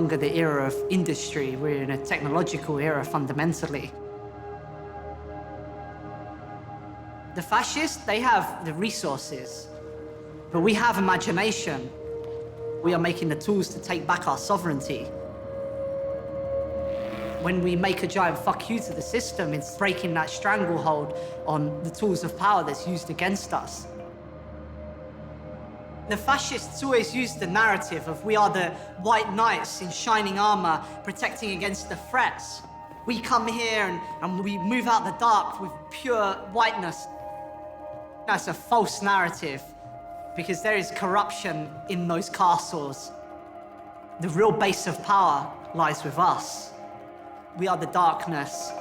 longer the era of industry. We're in a technological era, fundamentally. The fascists, they have the resources, but we have imagination. We are making the tools to take back our sovereignty. When we make a giant fuck you to the system, it's breaking that stranglehold on the tools of power that's used against us. The fascists always use the narrative of we are the white knights in shining armor protecting against the threats. We come here and we move out the dark with pure whiteness. That's a false narrative because there is corruption in those castles. The real base of power lies with us. We are the darkness.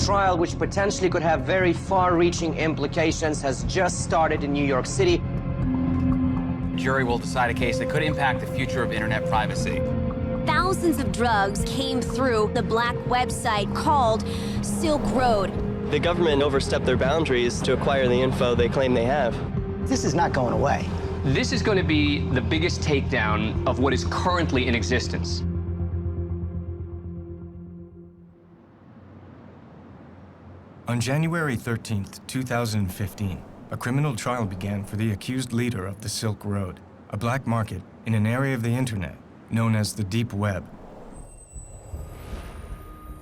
Trial which potentially could have very far-reaching implications has just started in New York City. The jury will decide a case that could impact the future of internet privacy. Thousands of drugs came through the black website called Silk Road. The government overstepped their boundaries to acquire the info they claim they have. This is not going away. This is going to be the biggest takedown of what is currently in existence. On January 13, 2015, a criminal trial began for the accused leader of the Silk Road, a black market in an area of the internet known as the Deep Web.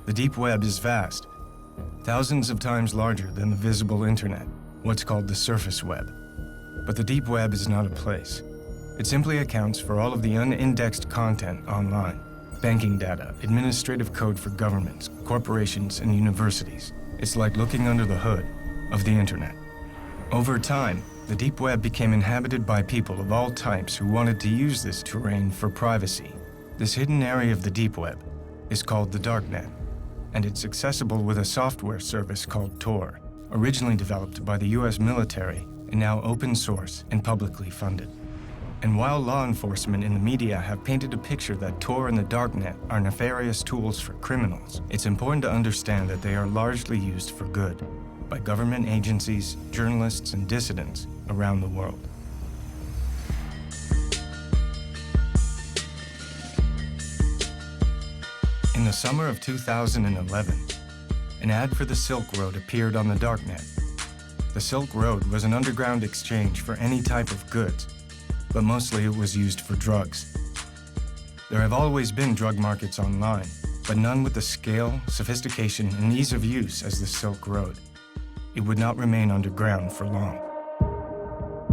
The Deep Web is vast, thousands of times larger than the visible internet, what's called the surface web. But the Deep Web is not a place. It simply accounts for all of the unindexed content online, banking data, administrative code for governments, corporations, and universities. It's like looking under the hood of the internet. Over time, the Deep Web became inhabited by people of all types who wanted to use this terrain for privacy. This hidden area of the Deep Web is called the Darknet, and it's accessible with a software service called Tor, originally developed by the US military and now open source and publicly funded. And while law enforcement and the media have painted a picture that Tor and the Darknet are nefarious tools for criminals, it's important to understand that they are largely used for good by government agencies, journalists, and dissidents around the world. In the summer of 2011, an ad for the Silk Road appeared on the Darknet. The Silk Road was an underground exchange for any type of goods, but mostly it was used for drugs. There have always been drug markets online, but none with the scale, sophistication, and ease of use as the Silk Road. It would not remain underground for long.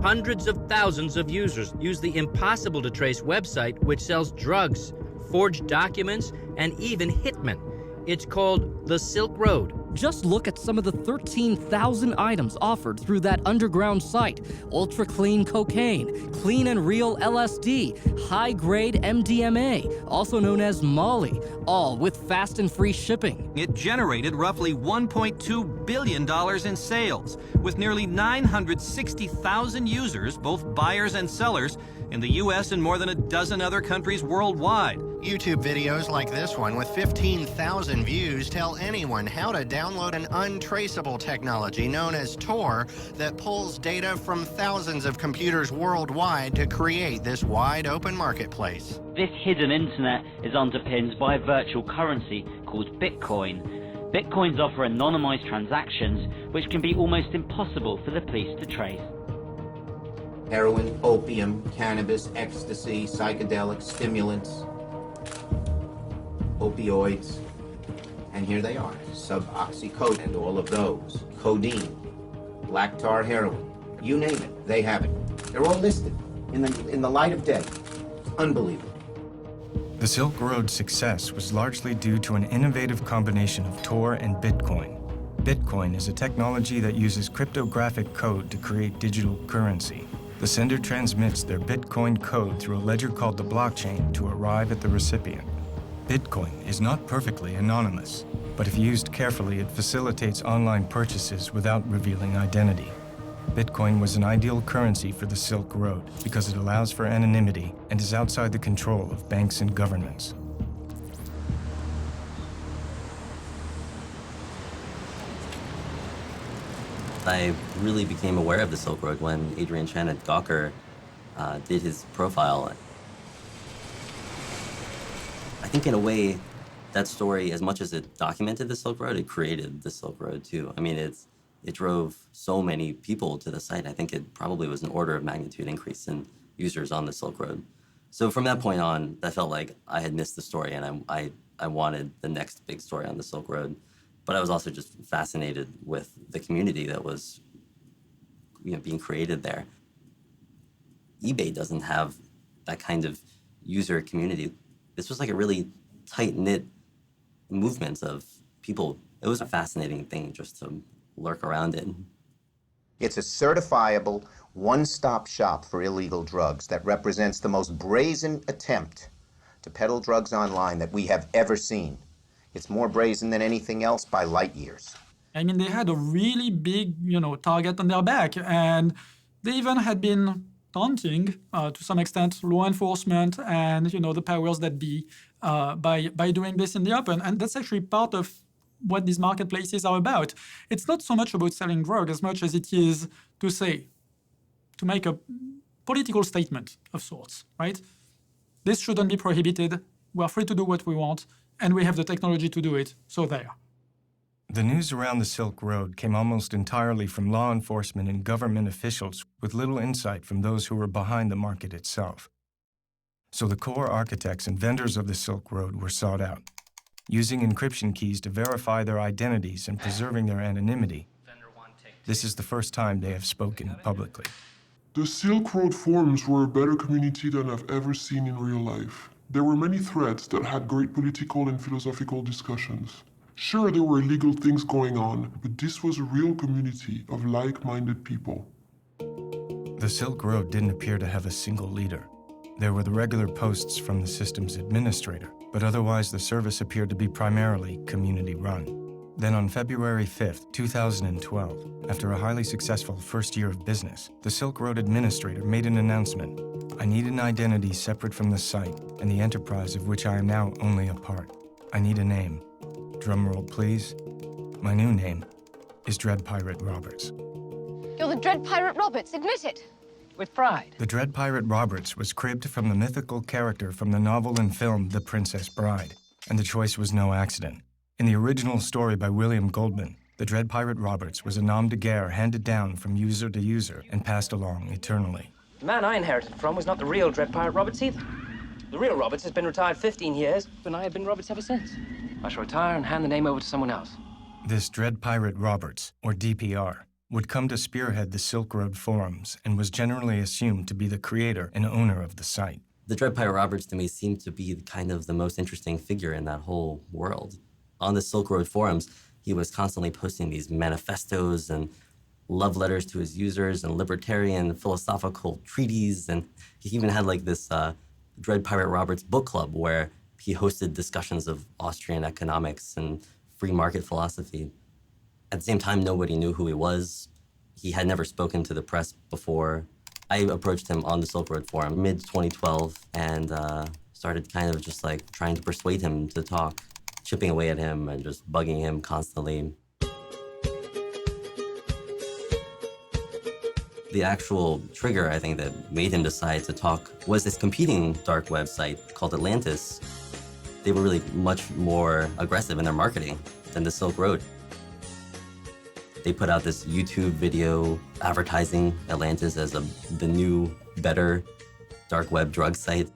Hundreds of thousands of users use the impossible-to-trace website which sells drugs, forged documents, and even hitmen. It's called the Silk Road. Just look at some of the 13,000 items offered through that underground site. Ultra-clean cocaine, clean and real LSD, high-grade MDMA, also known as Molly, all with fast and free shipping. It generated roughly $1.2 billion in sales, with nearly 960,000 users, both buyers and sellers, in the US and more than a dozen other countries worldwide. YouTube videos like this one with 15,000 views tell anyone how to download an untraceable technology known as Tor that pulls data from thousands of computers worldwide to create this wide-open marketplace. This hidden internet is underpinned by a virtual currency called Bitcoin. Bitcoins offer anonymized transactions which can be almost impossible for the police to trace. Heroin, opium, cannabis, ecstasy, psychedelics, stimulants, opioids, and here they are, suboxycodone and all of those, codeine, black tar heroin, you name it, they have it. They're all listed in the light of day. Unbelievable. The Silk Road's success was largely due to an innovative combination of Tor and Bitcoin. Bitcoin is a technology that uses cryptographic code to create digital currency. The sender transmits their Bitcoin code through a ledger called the blockchain to arrive at the recipient. Bitcoin is not perfectly anonymous, but if used carefully, it facilitates online purchases without revealing identity. Bitcoin was an ideal currency for the Silk Road because it allows for anonymity and is outside the control of banks and governments. I really became aware of the Silk Road when Adrian Chen at Gawker did his profile. I think in a way, that story, as much as it documented the Silk Road, it created the Silk Road too. I mean, it drove so many people to the site. I think it probably was an order of magnitude increase in users on the Silk Road. So from that point on, I felt like I had missed the story, and I wanted the next big story on the Silk Road. But I was also just fascinated with the community that was, being created there. eBay doesn't have that kind of user community. This was like a really tight-knit movement of people. It was a fascinating thing just to lurk around in. It's a certifiable, one-stop shop for illegal drugs that represents the most brazen attempt to peddle drugs online that we have ever seen. It's more brazen than anything else by light years. I mean, they had a really big, target on their back, and they even had been taunting, to some extent, law enforcement and, the powers that be by doing this in the open. And that's actually part of what these marketplaces are about. It's not so much about selling drugs as much as it is to make a political statement of sorts, right? This shouldn't be prohibited. We're free to do what we want, and we have the technology to do it, so there. The news around the Silk Road came almost entirely from law enforcement and government officials with little insight from those who were behind the market itself. So the core architects and vendors of the Silk Road were sought out. Using encryption keys to verify their identities and preserving their anonymity, this is the first time they have spoken publicly. The Silk Road forums were a better community than I've ever seen in real life. There were many threads that had great political and philosophical discussions. Sure, there were illegal things going on, but this was a real community of like-minded people. The Silk Road didn't appear to have a single leader. There were the regular posts from the system's administrator, but otherwise the service appeared to be primarily community-run. Then on February 5th, 2012, after a highly successful first year of business, the Silk Road administrator made an announcement. I need an identity separate from the site and the enterprise of which I am now only a part. I need a name. Drumroll, please. My new name is Dread Pirate Roberts. You're the Dread Pirate Roberts, admit it. With pride. The Dread Pirate Roberts was cribbed from the mythical character from the novel and film The Princess Bride, and the choice was no accident. In the original story by William Goldman, the Dread Pirate Roberts was a nom de guerre handed down from user to user and passed along eternally. The man I inherited from was not the real Dread Pirate Roberts either. The real Roberts has been retired 15 years, and I have been Roberts ever since. I shall retire and hand the name over to someone else. This Dread Pirate Roberts, or DPR, would come to spearhead the Silk Road forums and was generally assumed to be the creator and owner of the site. The Dread Pirate Roberts to me seemed to be kind of the most interesting figure in that whole world. On the Silk Road forums, he was constantly posting these manifestos and love letters to his users and libertarian philosophical treaties, and he even had like this Dread Pirate Roberts book club where he hosted discussions of Austrian economics and free market philosophy. At the same time, nobody knew who he was. He had never spoken to the press before. I approached him on the Silk Road forum mid-2012 and started kind of just like trying to persuade him to talk, chipping away at him and just bugging him constantly. The actual trigger, I think, that made him decide to talk was this competing dark website called Atlantis. They were really much more aggressive in their marketing than the Silk Road. They put out this YouTube video advertising Atlantis as the new, better dark web drug site.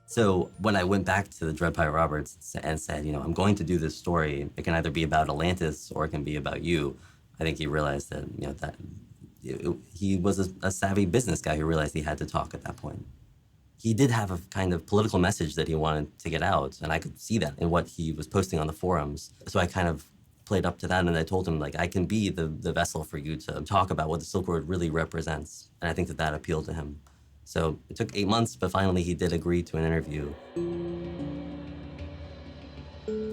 So when I went back to the Dread Pirate Roberts and said, I'm going to do this story, it can either be about Atlantis or it can be about you, I think he realized that, he was a savvy business guy who realized he had to talk at that point. He did have a kind of political message that he wanted to get out, and I could see that in what he was posting on the forums. So I kind of played up to that, and I told him, like, I can be the vessel for you to talk about what the Silk Road really represents. And I think that appealed to him. So it took 8 months, but finally he did agree to an interview.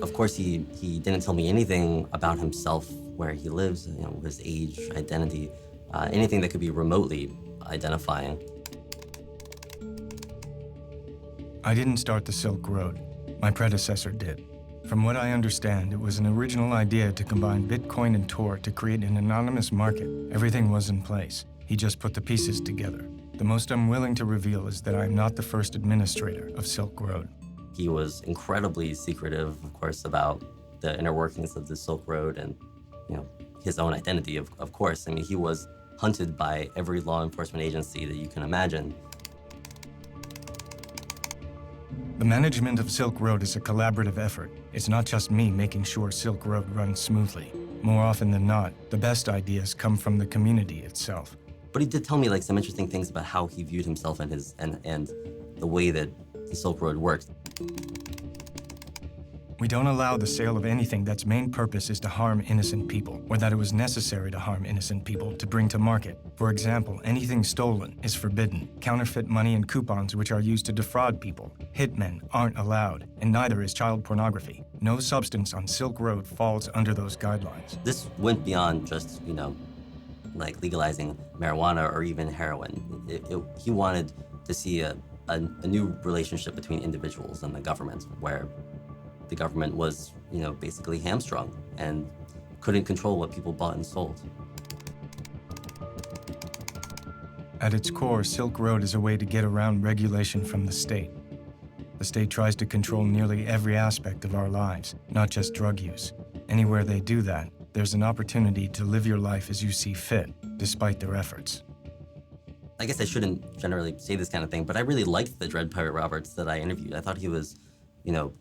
Of course, he didn't tell me anything about himself, where he lives, you know, his age, identity, anything that could be remotely identifying. I didn't start the Silk Road. My predecessor did. From what I understand, it was an original idea to combine Bitcoin and Tor to create an anonymous market. Everything was in place. He just put the pieces together. The most I'm willing to reveal is that I am not the first administrator of Silk Road. He was incredibly secretive, of course, about the inner workings of the Silk Road and, you know, his own identity, of course. I mean, he was hunted by every law enforcement agency that you can imagine. The management of Silk Road is a collaborative effort. It's not just me making sure Silk Road runs smoothly. More often than not, the best ideas come from the community itself. But he did tell me like some interesting things about how he viewed himself and and the way that the Silk Road works. We don't allow the sale of anything that's main purpose is to harm innocent people, or that it was necessary to harm innocent people to bring to market. For example, anything stolen is forbidden. Counterfeit money and coupons which are used to defraud people. Hitmen aren't allowed, and neither is child pornography. No substance on Silk Road falls under those guidelines. This went beyond just, you know, like legalizing marijuana or even heroin. He wanted to see a new relationship between individuals and the government, where the government was, you know, basically hamstrung and couldn't control what people bought and sold. At its core, Silk Road is a way to get around regulation from the state. The state tries to control nearly every aspect of our lives, not just drug use. Anywhere they do that, there's an opportunity to live your life as you see fit, despite their efforts. I guess I shouldn't generally say this kind of thing, but I really liked the Dread Pirate Roberts that I interviewed. I thought he was, you know,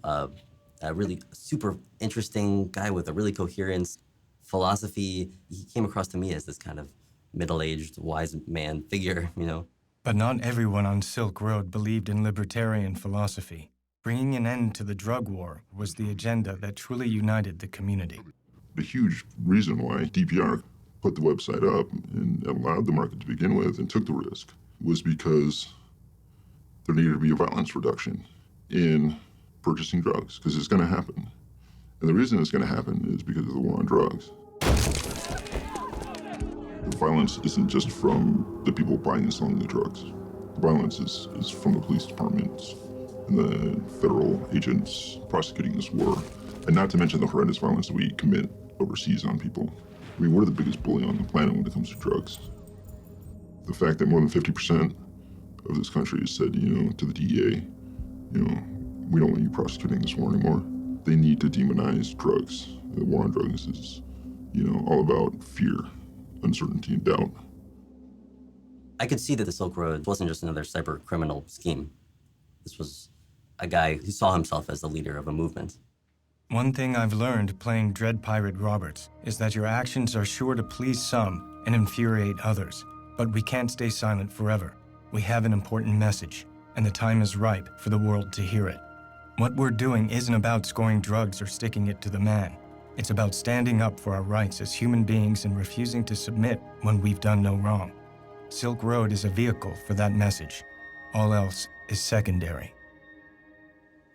a really super interesting guy with a really coherent philosophy. He came across to me as this kind of middle-aged, wise man figure, you know. But not everyone on Silk Road believed in libertarian philosophy. Bringing an end to the drug war was the agenda that truly united the community. The huge reason why DPR put the website up and allowed the market to begin with and took the risk was because there needed to be a violence reduction in purchasing drugs, because it's going to happen. And the reason it's going to happen is because of the war on drugs. The violence isn't just from the people buying and selling the drugs. The violence is from the police departments and the federal agents prosecuting this war. And not to mention the horrendous violence that we commit overseas on people. I mean, we're the biggest bully on the planet when it comes to drugs. The fact that more than 50% of this country has said, you know, to the DEA, you know, we don't want you prosecuting this war anymore. They need to demonize drugs. The war on drugs is, you know, all about fear, uncertainty, and doubt. I could see that the Silk Road wasn't just another cyber criminal scheme. This was a guy who saw himself as the leader of a movement. One thing I've learned playing Dread Pirate Roberts is that your actions are sure to please some and infuriate others. But we can't stay silent forever. We have an important message, and the time is ripe for the world to hear it. What we're doing isn't about scoring drugs or sticking it to the man. It's about standing up for our rights as human beings and refusing to submit when we've done no wrong. Silk Road is a vehicle for that message. All else is secondary.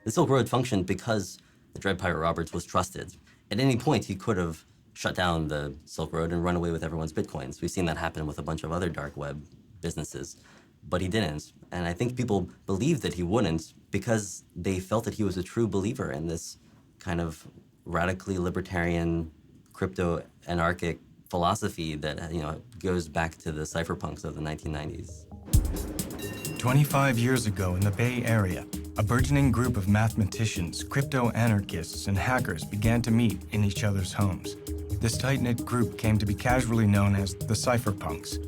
The Silk Road functioned because the Dread Pirate Roberts was trusted. At any point, he could have shut down the Silk Road and run away with everyone's bitcoins. We've seen that happen with a bunch of other dark web businesses, but he didn't. And I think people believed that he wouldn't because they felt that he was a true believer in this kind of radically libertarian, crypto-anarchic philosophy that, you know, goes back to the cypherpunks of the 1990s. 25 years ago in the Bay Area, a burgeoning group of mathematicians, crypto-anarchists, and hackers began to meet in each other's homes. This tight-knit group came to be casually known as the cypherpunks.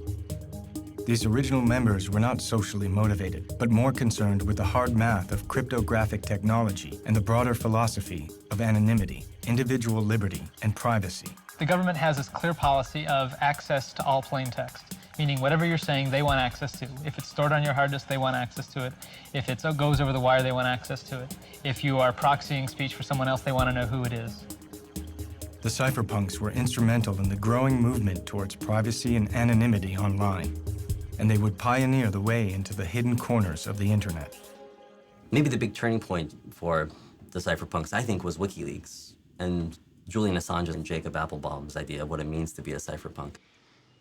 These original members were not socially motivated, but more concerned with the hard math of cryptographic technology and the broader philosophy of anonymity, individual liberty, and privacy. The government has this clear policy of access to all plain text, meaning whatever you're saying, they want access to. If it's stored on your hard disk, they want access to it. If it goes over the wire, they want access to it. If you are proxying speech for someone else, they want to know who it is. The cypherpunks were instrumental in the growing movement towards privacy and anonymity online, and they would pioneer the way into the hidden corners of the internet. Maybe the big turning point for the cypherpunks, I think, was WikiLeaks and Julian Assange and Jacob Appelbaum's idea of what it means to be a cypherpunk.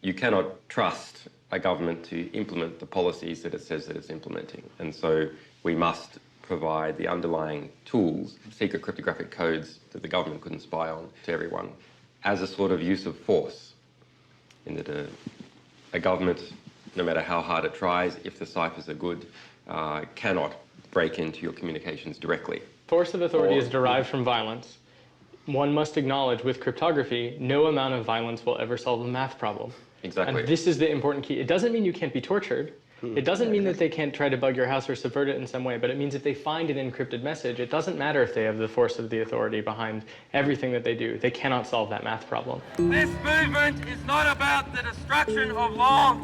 You cannot trust a government to implement the policies that it says that it's implementing. And so we must provide the underlying tools, secret cryptographic codes that the government couldn't spy on, to everyone as a sort of use of force. In that a government, no matter how hard it tries, if the ciphers are good, cannot break into your communications directly. Force of authority is derived from violence. One must acknowledge with cryptography, no amount of violence will ever solve a math problem. Exactly. And this is the important key. It doesn't mean you can't be tortured. It doesn't mean that they can't try to bug your house or subvert it in some way, but it means if they find an encrypted message, it doesn't matter if they have the force of the authority behind everything that they do. They cannot solve that math problem. This movement is not about the destruction of law.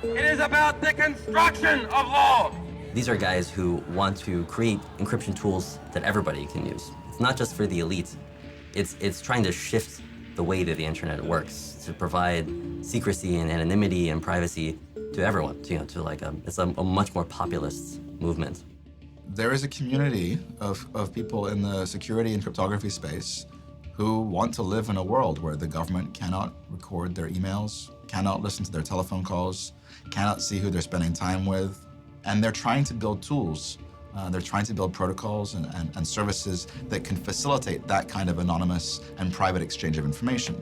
It is about the construction of law. These are guys who want to create encryption tools that everybody can use. It's not just for the elite. It's trying to shift the way that the internet works to provide secrecy and anonymity and privacy to everyone. It's a much more populist movement. There is a community of people in the security and cryptography space who want to live in a world where the government cannot record their emails, cannot listen to their telephone calls, cannot see who they're spending time with. And they're trying to build tools. They're trying to build protocols and services that can facilitate that kind of anonymous and private exchange of information.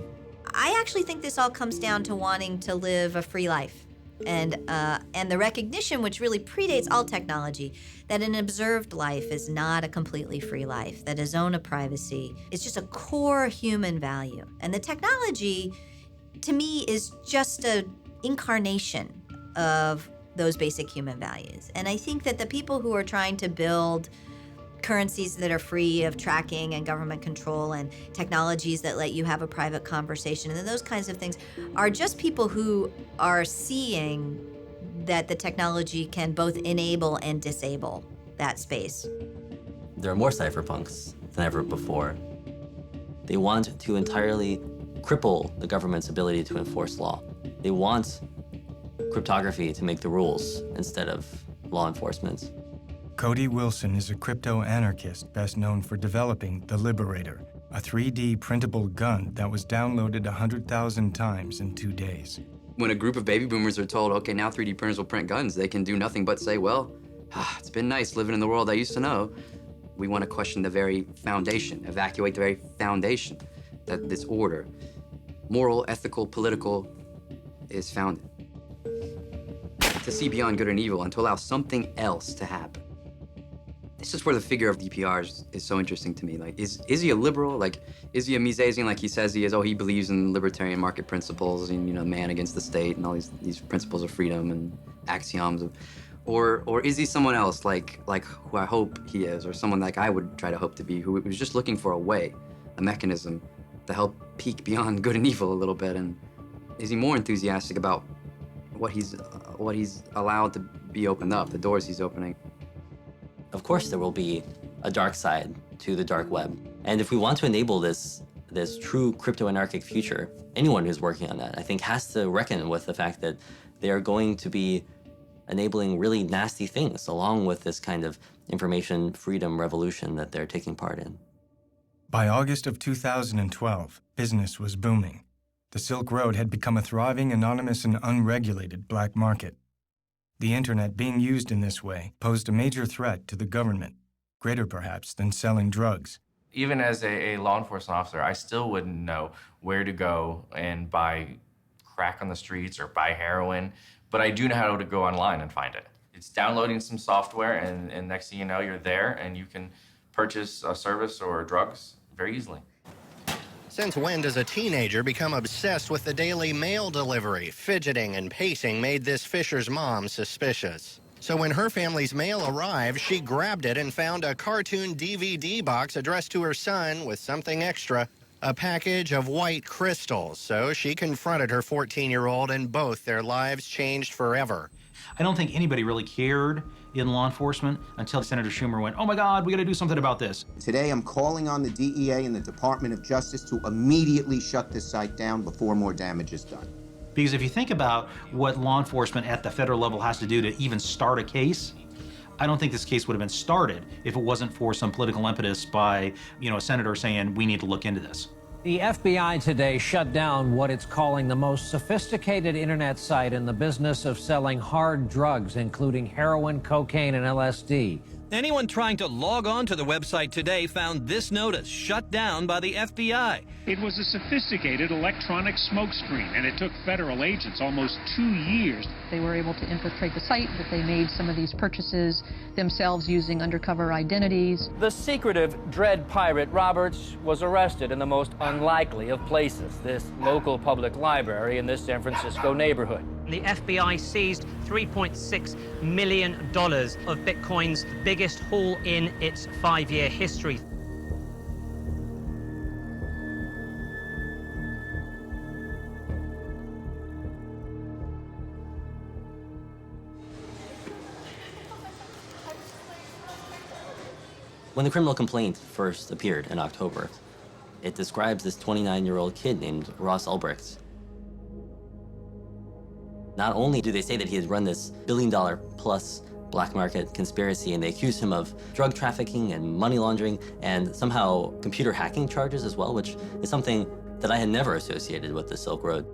I actually think this all comes down to wanting to live a free life. And the recognition, which really predates all technology, that an observed life is not a completely free life, that a zone of privacy is just a core human value. And the technology, to me, is just an incarnation of those basic human values. And I think that the people who are trying to build currencies that are free of tracking and government control and technologies that let you have a private conversation and those kinds of things are just people who are seeing that the technology can both enable and disable that space. There are more cypherpunks than ever before. They want to entirely cripple the government's ability to enforce law. They want cryptography to make the rules instead of law enforcement. Cody Wilson is a crypto-anarchist best known for developing the Liberator, a 3D printable gun that was downloaded 100,000 times in 2 days. When a group of baby boomers are told, okay, now 3D printers will print guns, they can do nothing but say, well, it's been nice living in the world I used to know. We want to question the very foundation, evacuate the very foundation that this order, moral, ethical, political, is founded. To see beyond good and evil and to allow something else to happen. This is where the figure of DPR is so interesting to me. Like, is he a liberal? Like, is he a Misesian like he says he is? Oh, he believes in libertarian market principles and, man against the state and all these principles of freedom and axioms of, or is he someone else like who I hope he is, or someone like I would try to hope to be, who was just looking for a way, a mechanism to help peek beyond good and evil a little bit? And is he more enthusiastic about what he's allowed to be opened up, the doors he's opening? Of course, there will be a dark side to the dark web. And if we want to enable this true crypto-anarchic future, anyone who's working on that, I think, has to reckon with the fact that they are going to be enabling really nasty things along with this kind of information freedom revolution that they're taking part in. By August of 2012, business was booming. The Silk Road had become a thriving, anonymous, and unregulated black market. The internet being used in this way posed a major threat to the government, greater perhaps than selling drugs. Even as a law enforcement officer, I still wouldn't know where to go and buy crack on the streets or buy heroin, but I do know how to go online and find it. It's downloading some software, and next thing you know, you're there, and you can purchase a service or drugs very easily. Since when does a teenager become obsessed with the daily mail delivery? Fidgeting and pacing made this Fisher's mom suspicious. So when her family's mail arrived, she grabbed it and found a cartoon DVD box addressed to her son with something extra. a package of white crystals. So she confronted her 14-year-old, and both their lives changed forever. I don't think anybody really cared in law enforcement until Senator Schumer went, oh my God, we got to do something about this. Today, I'm calling on the DEA and the Department of Justice to immediately shut this site down before more damage is done. Because if you think about what law enforcement at the federal level has to do to even start a case, I don't think this case would have been started if it wasn't for some political impetus by, a senator saying, we need to look into this. The FBI today shut down what it's calling the most sophisticated internet site in the business of selling hard drugs, including heroin, cocaine, and LSD. Anyone trying to log on to the website today found this notice shut down by the FBI. It was a sophisticated electronic smokescreen, and it took federal agents almost 2 years. They were able to infiltrate the site, that they made some of these purchases themselves using undercover identities. The secretive Dread Pirate Roberts was arrested in the most unlikely of places, this local public library in this San Francisco neighborhood. The FBI seized $3.6 million of Bitcoin's biggest haul in its 5-year history. When the criminal complaint first appeared in October, it describes this 29-year-old kid named Ross Ulbricht. Not only do they say that he has run this billion-dollar-plus black market conspiracy, and they accuse him of drug trafficking and money laundering and somehow computer hacking charges as well, which is something that I had never associated with the Silk Road.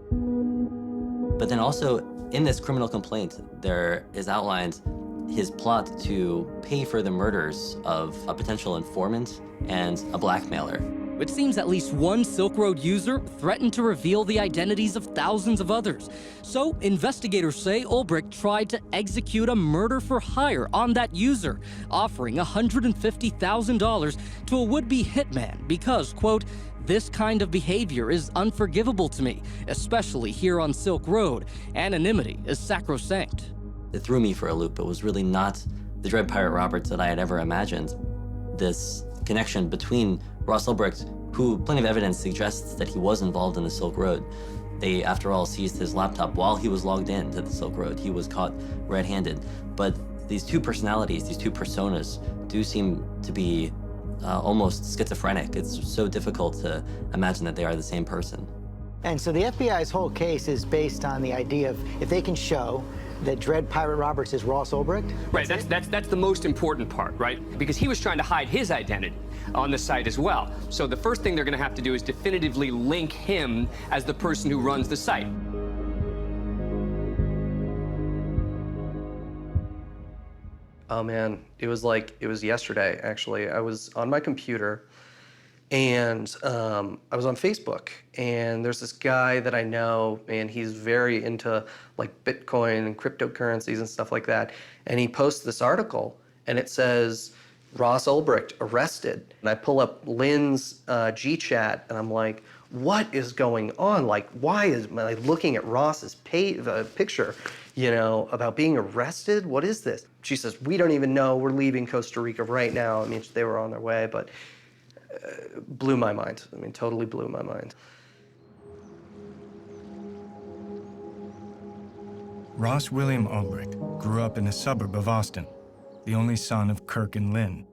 But then also in this criminal complaint, there is outlined his plot to pay for the murders of a potential informant and a blackmailer. It seems at least one Silk Road user threatened to reveal the identities of thousands of others. So investigators say Ulbricht tried to execute a murder for hire on that user, offering $150,000 to a would-be hitman because, quote, "This kind of behavior is unforgivable to me, especially here on Silk Road. Anonymity is sacrosanct." It threw me for a loop. It was really not the Dread Pirate Roberts that I had ever imagined. This connection between Ross Ulbricht, who plenty of evidence suggests that he was involved in the Silk Road. They, after all, seized his laptop while he was logged in to the Silk Road. He was caught red-handed. But these two personalities, these two personas, do seem to be almost schizophrenic. It's so difficult to imagine that they are the same person. And so the FBI's whole case is based on the idea of if they can show that Dread Pirate Roberts is Ross Ulbricht? Right, that's the most important part, right? Because he was trying to hide his identity on the site as well. So the first thing they're going to have to do is definitively link him as the person who runs the site. Oh man, it was yesterday, actually. I was on my computer and I was on Facebook, and there's this guy that I know, and he's very into like Bitcoin and cryptocurrencies and stuff like that. And he posts this article, and it says, Ross Ulbricht arrested. And I pull up Lynn's GChat, and I'm like, what is going on? Like, why is I looking at Ross's picture, about being arrested? What is this? She says, we don't even know. We're leaving Costa Rica right now. I mean, they were on their way, but blew my mind. I mean, totally blew my mind. Ross William Ulbricht grew up in a suburb of Austin, the only son of Kirk and Lynn,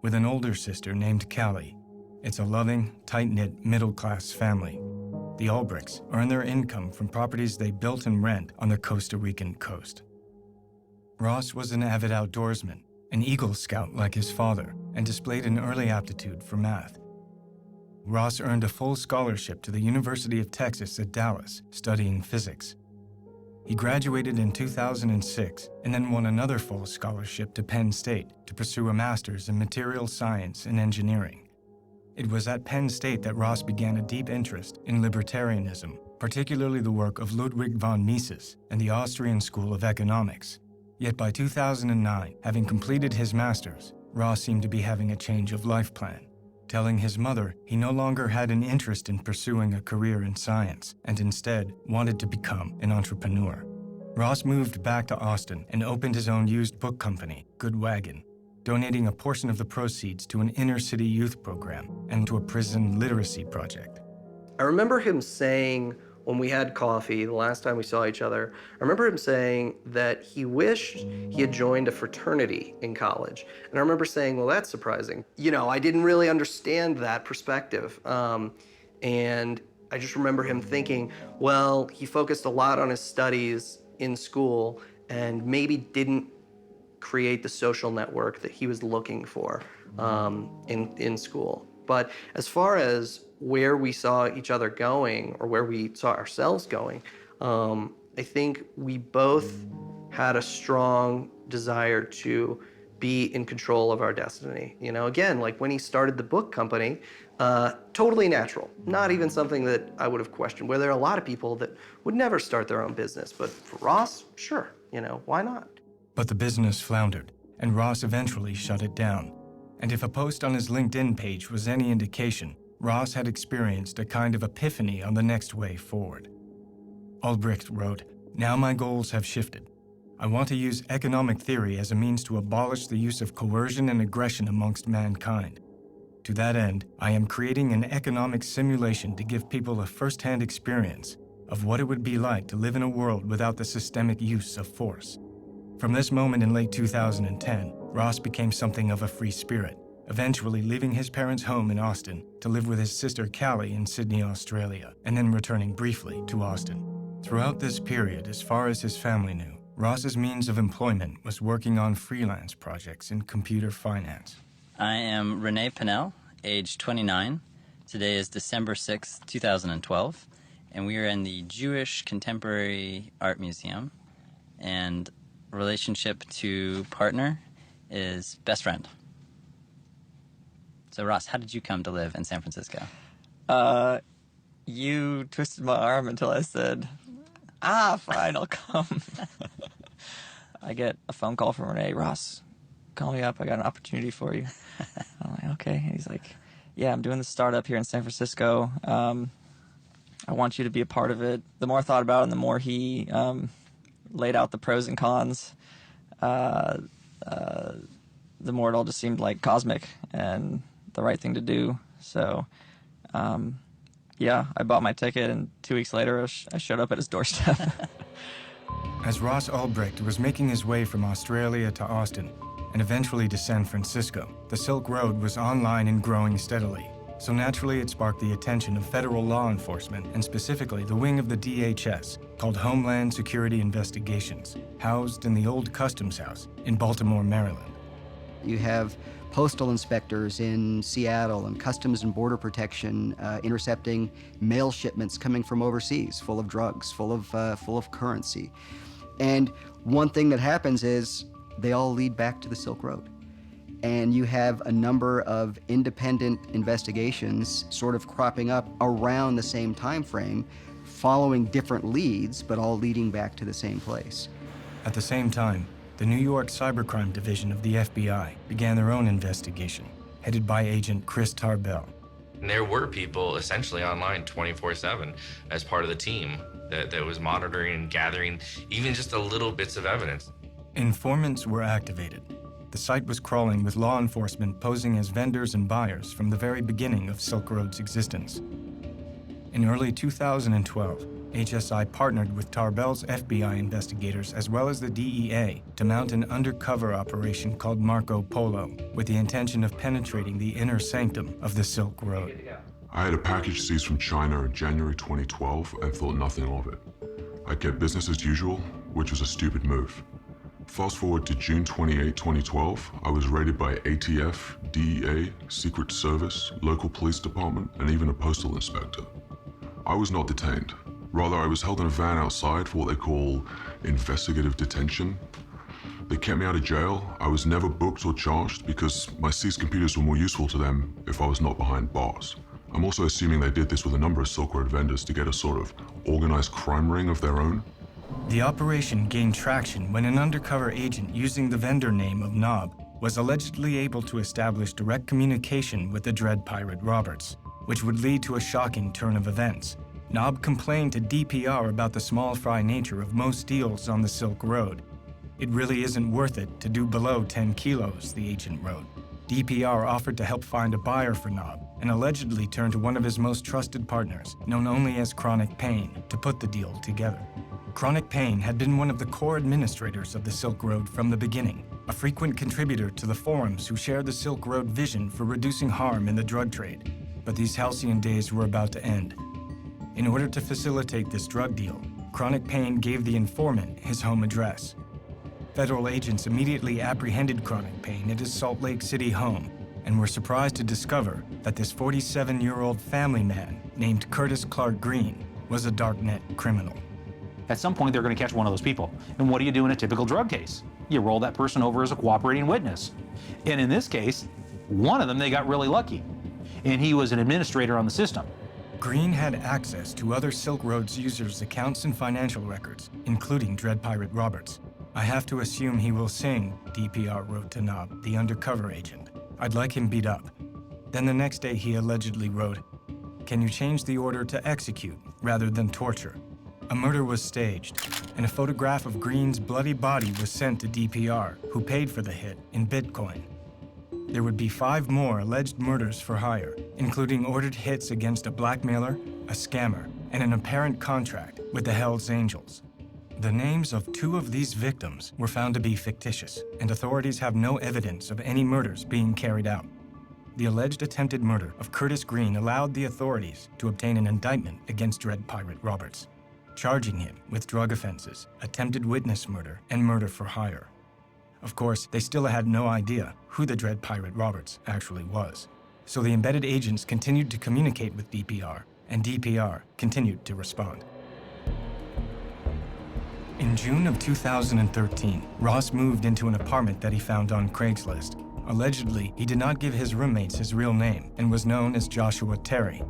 with an older sister named Callie. It's a loving, tight-knit, middle-class family. The Ulbrichts earn their income from properties they built and rent on the Costa Rican coast. Ross was an avid outdoorsman, an Eagle Scout like his father, and displayed an early aptitude for math. Ross earned a full scholarship to the University of Texas at Dallas, studying physics. He graduated in 2006 and then won another full scholarship to Penn State to pursue a master's in material science and engineering. It was at Penn State that Ross began a deep interest in libertarianism, particularly the work of Ludwig von Mises and the Austrian School of Economics. Yet by 2009, having completed his master's, Ross seemed to be having a change of life plan, telling his mother he no longer had an interest in pursuing a career in science and instead wanted to become an entrepreneur. Ross moved back to Austin and opened his own used book company, Good Wagon, donating a portion of the proceeds to an inner-city youth program and to a prison literacy project. I remember him saying when we had coffee, the last time we saw each other, I remember him saying that he wished he had joined a fraternity in college. And I remember saying, well, that's surprising. You know, I didn't really understand that perspective. And I just remember him thinking, well, he focused a lot on his studies in school and maybe didn't create the social network that he was looking for in school. But as far as where we saw each other going or where we saw ourselves going, I think we both had a strong desire to be in control of our destiny. You know, again, like when he started the book company, totally natural, not even something that I would have questioned, where there are a lot of people that would never start their own business. But for Ross, sure, you know, why not? But the business floundered, and Ross eventually shut it down. And if a post on his LinkedIn page was any indication, Ross had experienced a kind of epiphany on the next way forward. Albrecht wrote, "Now my goals have shifted. I want to use economic theory as a means to abolish the use of coercion and aggression amongst mankind. To that end, I am creating an economic simulation to give people a first-hand experience of what it would be like to live in a world without the systemic use of force." From this moment in late 2010, Ross became something of a free spirit, eventually leaving his parents' home in Austin to live with his sister Callie in Sydney, Australia, and then returning briefly to Austin. Throughout this period, as far as his family knew, Ross's means of employment was working on freelance projects in computer finance. I am Renee Pinnell, age 29. Today is December 6th, 2012, and we are in the Jewish Contemporary Art Museum, and relationship to partner is best friend. So Ross, how did you come to live in San Francisco? You twisted my arm until I said, fine, I'll come. I get a phone call from Renee. "Ross, call me up. I got an opportunity for you." I'm like, okay. And he's like, "Yeah, I'm doing this startup here in San Francisco. I want you to be a part of it." The more I thought about it, and the more he laid out the pros and cons, the more it all just seemed like cosmic and the right thing to do. So, yeah, I bought my ticket, and 2 weeks later, I showed up at his doorstep. As Ross Albrecht was making his way from Australia to Austin, and eventually to San Francisco, the Silk Road was online and growing steadily. So naturally, it sparked the attention of federal law enforcement, and specifically the wing of the DHS, called Homeland Security Investigations, housed in the old Customs House in Baltimore, Maryland. You have postal inspectors in Seattle and Customs and Border Protection intercepting mail shipments coming from overseas, full of drugs, full of currency. And one thing that happens is they all lead back to the Silk Road. And you have a number of independent investigations sort of cropping up around the same time frame, following different leads, but all leading back to the same place. At the same time, the New York Cybercrime Division of the FBI began their own investigation, headed by Agent Chris Tarbell. And there were people essentially online 24/7 as part of the team that was monitoring and gathering even just a little bits of evidence. Informants were activated. The site was crawling with law enforcement posing as vendors and buyers from the very beginning of Silk Road's existence. In early 2012, HSI partnered with Tarbell's FBI investigators as well as the DEA to mount an undercover operation called Marco Polo with the intention of penetrating the inner sanctum of the Silk Road. I had a package seized from China in January 2012 and thought nothing of it. I'd get business as usual, which was a stupid move. Fast forward to June 28, 2012, I was raided by ATF, DEA, Secret Service, local police department, and even a postal inspector. I was not detained. Rather, I was held in a van outside for what they call investigative detention. They kept me out of jail. I was never booked or charged because my seized computers were more useful to them if I was not behind bars. I'm also assuming they did this with a number of Silk Road vendors to get a sort of organized crime ring of their own. The operation gained traction when an undercover agent using the vendor name of Nob was allegedly able to establish direct communication with the Dread Pirate Roberts, which would lead to a shocking turn of events. Nob complained to DPR about the small fry nature of most deals on the Silk Road. It really isn't worth it to do below 10 kilos, the agent wrote. DPR offered to help find a buyer for Nob, and allegedly turned to one of his most trusted partners, known only as Chronic Pain, to put the deal together. Chronic Pain had been one of the core administrators of the Silk Road from the beginning, a frequent contributor to the forums who shared the Silk Road vision for reducing harm in the drug trade. But these halcyon days were about to end. In order to facilitate this drug deal, Chronic Pain gave the informant his home address. Federal agents immediately apprehended Chronic Pain at his Salt Lake City home and were surprised to discover that this 47-year-old family man named Curtis Clark Green was a darknet criminal. At some point, they're going to catch one of those people. And what do you do in a typical drug case? You roll that person over as a cooperating witness. And in this case, one of them, they got really lucky. And he was an administrator on the system. Green had access to other Silk Road's users' accounts and financial records, including Dread Pirate Roberts. I have to assume he will sing, DPR wrote to Knob, the undercover agent. I'd like him beat up. Then the next day he allegedly wrote, "Can you change the order to execute rather than torture?" A murder was staged, and a photograph of Green's bloody body was sent to DPR, who paid for the hit in Bitcoin. There would be 5 more alleged murders for hire, including ordered hits against a blackmailer, a scammer, and an apparent contract with the Hells Angels. The names of 2 of these victims were found to be fictitious, and authorities have no evidence of any murders being carried out. The alleged attempted murder of Curtis Green allowed the authorities to obtain an indictment against Dread Pirate Roberts, charging him with drug offenses, attempted witness murder, and murder for hire. Of course, they still had no idea who the Dread Pirate Roberts actually was. So the embedded agents continued to communicate with DPR, and DPR continued to respond. In June of 2013, Ross moved into an apartment that he found on Craigslist. Allegedly, he did not give his roommates his real name and was known as Joshua Terry.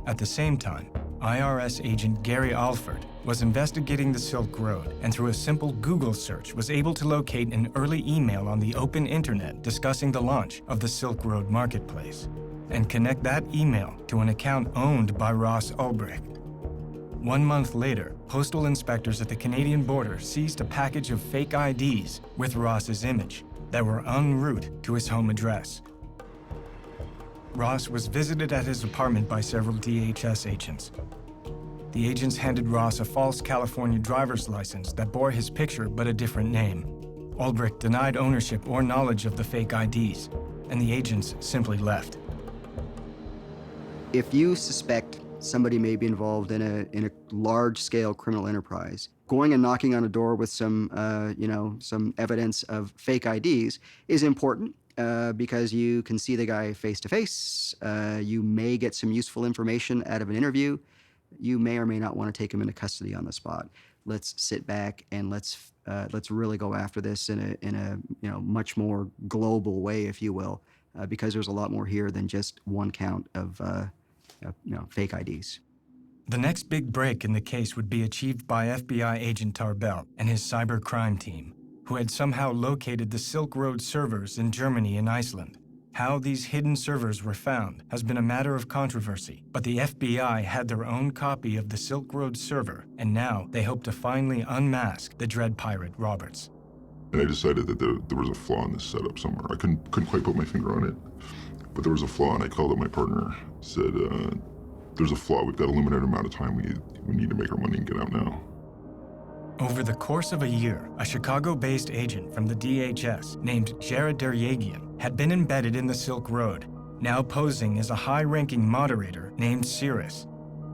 At the same time, IRS agent Gary Alford was investigating the Silk Road and through a simple Google search was able to locate an early email on the open internet discussing the launch of the Silk Road Marketplace and connect that email to an account owned by Ross Ulbricht. 1 month later, postal inspectors at the Canadian border seized a package of fake IDs with Ross's image that were en route to his home address. Ross was visited at his apartment by several DHS agents. The agents handed Ross a false California driver's license that bore his picture but a different name. Ulbricht denied ownership or knowledge of the fake IDs, and the agents simply left. If you suspect somebody may be involved in a large-scale criminal enterprise, going and knocking on a door with some evidence of fake IDs is important. Because you can see the guy face to face, you may get some useful information out of an interview. You may or may not want to take him into custody on the spot. Let's sit back and let's really go after this in a much more global way, if you will, because there's a lot more here than just one count of fake IDs. The next big break in the case would be achieved by FBI agent Tarbell and his cybercrime team, who had somehow located the Silk Road servers in Germany and Iceland. How these hidden servers were found has been a matter of controversy, but the FBI had their own copy of the Silk Road server, and now they hope to finally unmask the Dread Pirate Roberts. And I decided that there was a flaw in this setup somewhere. I couldn't quite put my finger on it, but there was a flaw, and I called up my partner, said, there's a flaw, we've got a limited amount of time, we need to make our money and get out now. Over the course of a year, a Chicago-based agent from the DHS named Jared Deryagian had been embedded in the Silk Road, now posing as a high-ranking moderator named Cirrus.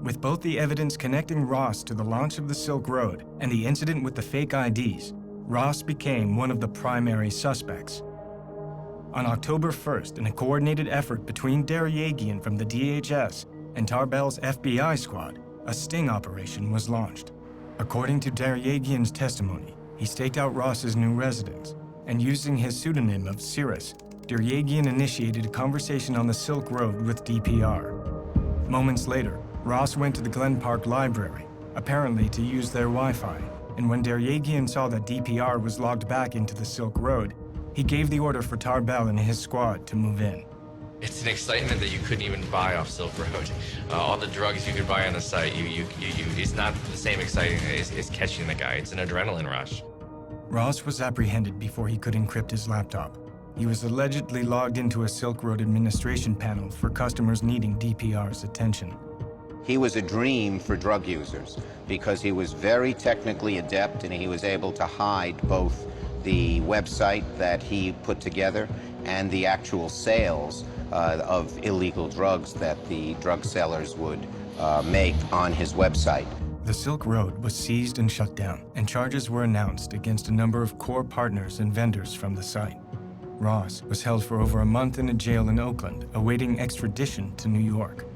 With both the evidence connecting Ross to the launch of the Silk Road and the incident with the fake IDs, Ross became one of the primary suspects. On October 1st, in a coordinated effort between Deryagian from the DHS and Tarbell's FBI squad, a sting operation was launched. According to Deryagian's testimony, he staked out Ross's new residence, and using his pseudonym of Cirrus, Deryagian initiated a conversation on the Silk Road with DPR. Moments later, Ross went to the Glen Park Library, apparently to use their Wi-Fi, and when Deryagian saw that DPR was logged back into the Silk Road, he gave the order for Tarbell and his squad to move in. It's an excitement that you couldn't even buy off Silk Road. All the drugs you could buy on the site, it's not the same exciting as catching the guy. It's an adrenaline rush. Ross was apprehended before he could encrypt his laptop. He was allegedly logged into a Silk Road administration panel for customers needing DPR's attention. He was a dream for drug users because he was very technically adept and he was able to hide both the website that he put together and the actual sales of illegal drugs that the drug sellers would make on his website. The Silk Road was seized and shut down, and charges were announced against a number of core partners and vendors from the site. Ross was held for over a month in a jail in Oakland, awaiting extradition to New York.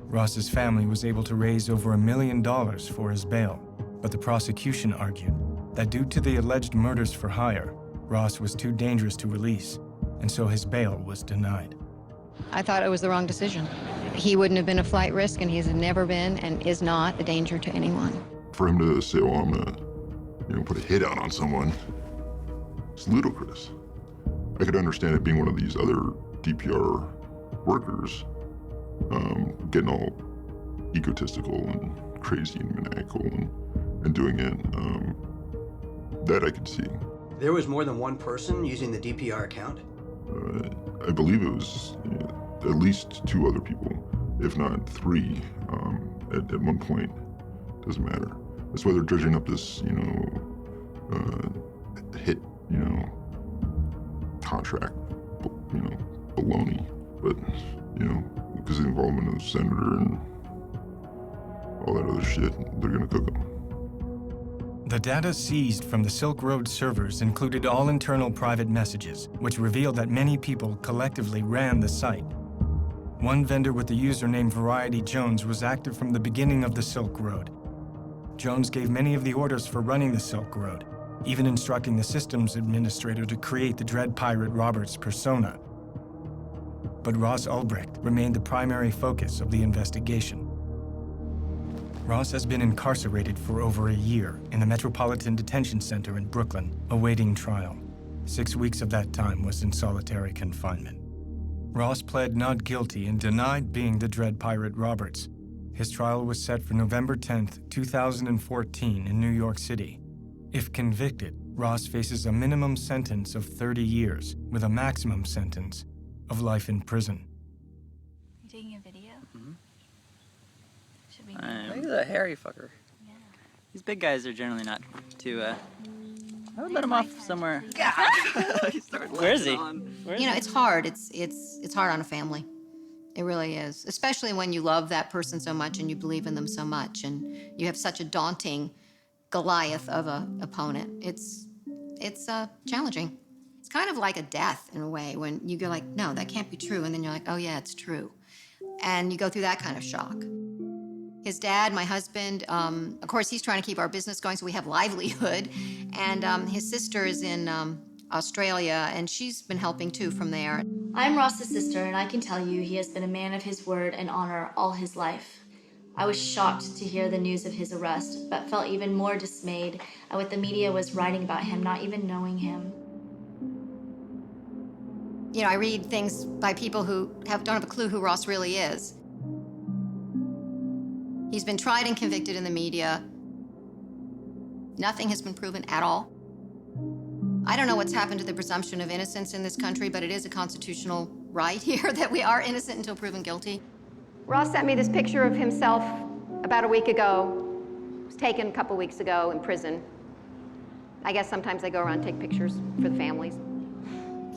Ross's family was able to raise over $1 million for his bail, but the prosecution argued that due to the alleged murders for hire, Ross was too dangerous to release, and so his bail was denied. I thought it was the wrong decision. He wouldn't have been a flight risk, and he has never been and is not a danger to anyone. For him to say, well, I'm gonna, put a hit out on someone, it's ludicrous. I could understand it being one of these other DPR workers, getting all egotistical and crazy and maniacal and doing it. That I could see. There was more than one person using the DPR account? I believe it was at least 2 other people, if not 3, at one point. Doesn't matter. That's why they're dredging up this, hit, contract, baloney. But, because of the involvement of the senator and all that other shit, they're gonna cook them. The data seized from the Silk Road servers included all internal private messages, which revealed that many people collectively ran the site. One vendor with the username Variety Jones was active from the beginning of the Silk Road. Jones gave many of the orders for running the Silk Road, even instructing the systems administrator to create the Dread Pirate Roberts persona. But Ross Ulbricht remained the primary focus of the investigation. Ross has been incarcerated for over a year in the Metropolitan Detention Center in Brooklyn, awaiting trial. 6 weeks of that time was in solitary confinement. Ross pled not guilty and denied being the Dread Pirate Roberts. His trial was set for November 10th, 2014 in New York City. If convicted, Ross faces a minimum sentence of 30 years with a maximum sentence of life in prison. You taking a video? Mm-hmm. Should we? Look at that hairy fucker. Yeah. These big guys are generally not too. I would let him off somewhere. Where is he? It's hard. It's hard on a family. It really is, especially when you love that person so much and you believe in them so much, and you have such a daunting Goliath of an opponent. It's challenging. It's kind of like a death in a way when you go like, no, that can't be true, and then you're like, oh yeah, it's true, and you go through that kind of shock. His dad, my husband, of course, he's trying to keep our business going, so we have livelihood, and his sister is in Australia, and she's been helping too from there. I'm Ross's sister, and I can tell you he has been a man of his word and honor all his life. I was shocked to hear the news of his arrest, but felt even more dismayed at what the media was writing about him, not even knowing him. I read things by people who don't have a clue who Ross really is. He's been tried and convicted in the media. Nothing has been proven at all. I don't know what's happened to the presumption of innocence in this country, but it is a constitutional right here that we are innocent until proven guilty. Ross sent me this picture of himself about a week ago. It was taken a couple weeks ago in prison. I guess sometimes they go around and take pictures for the families.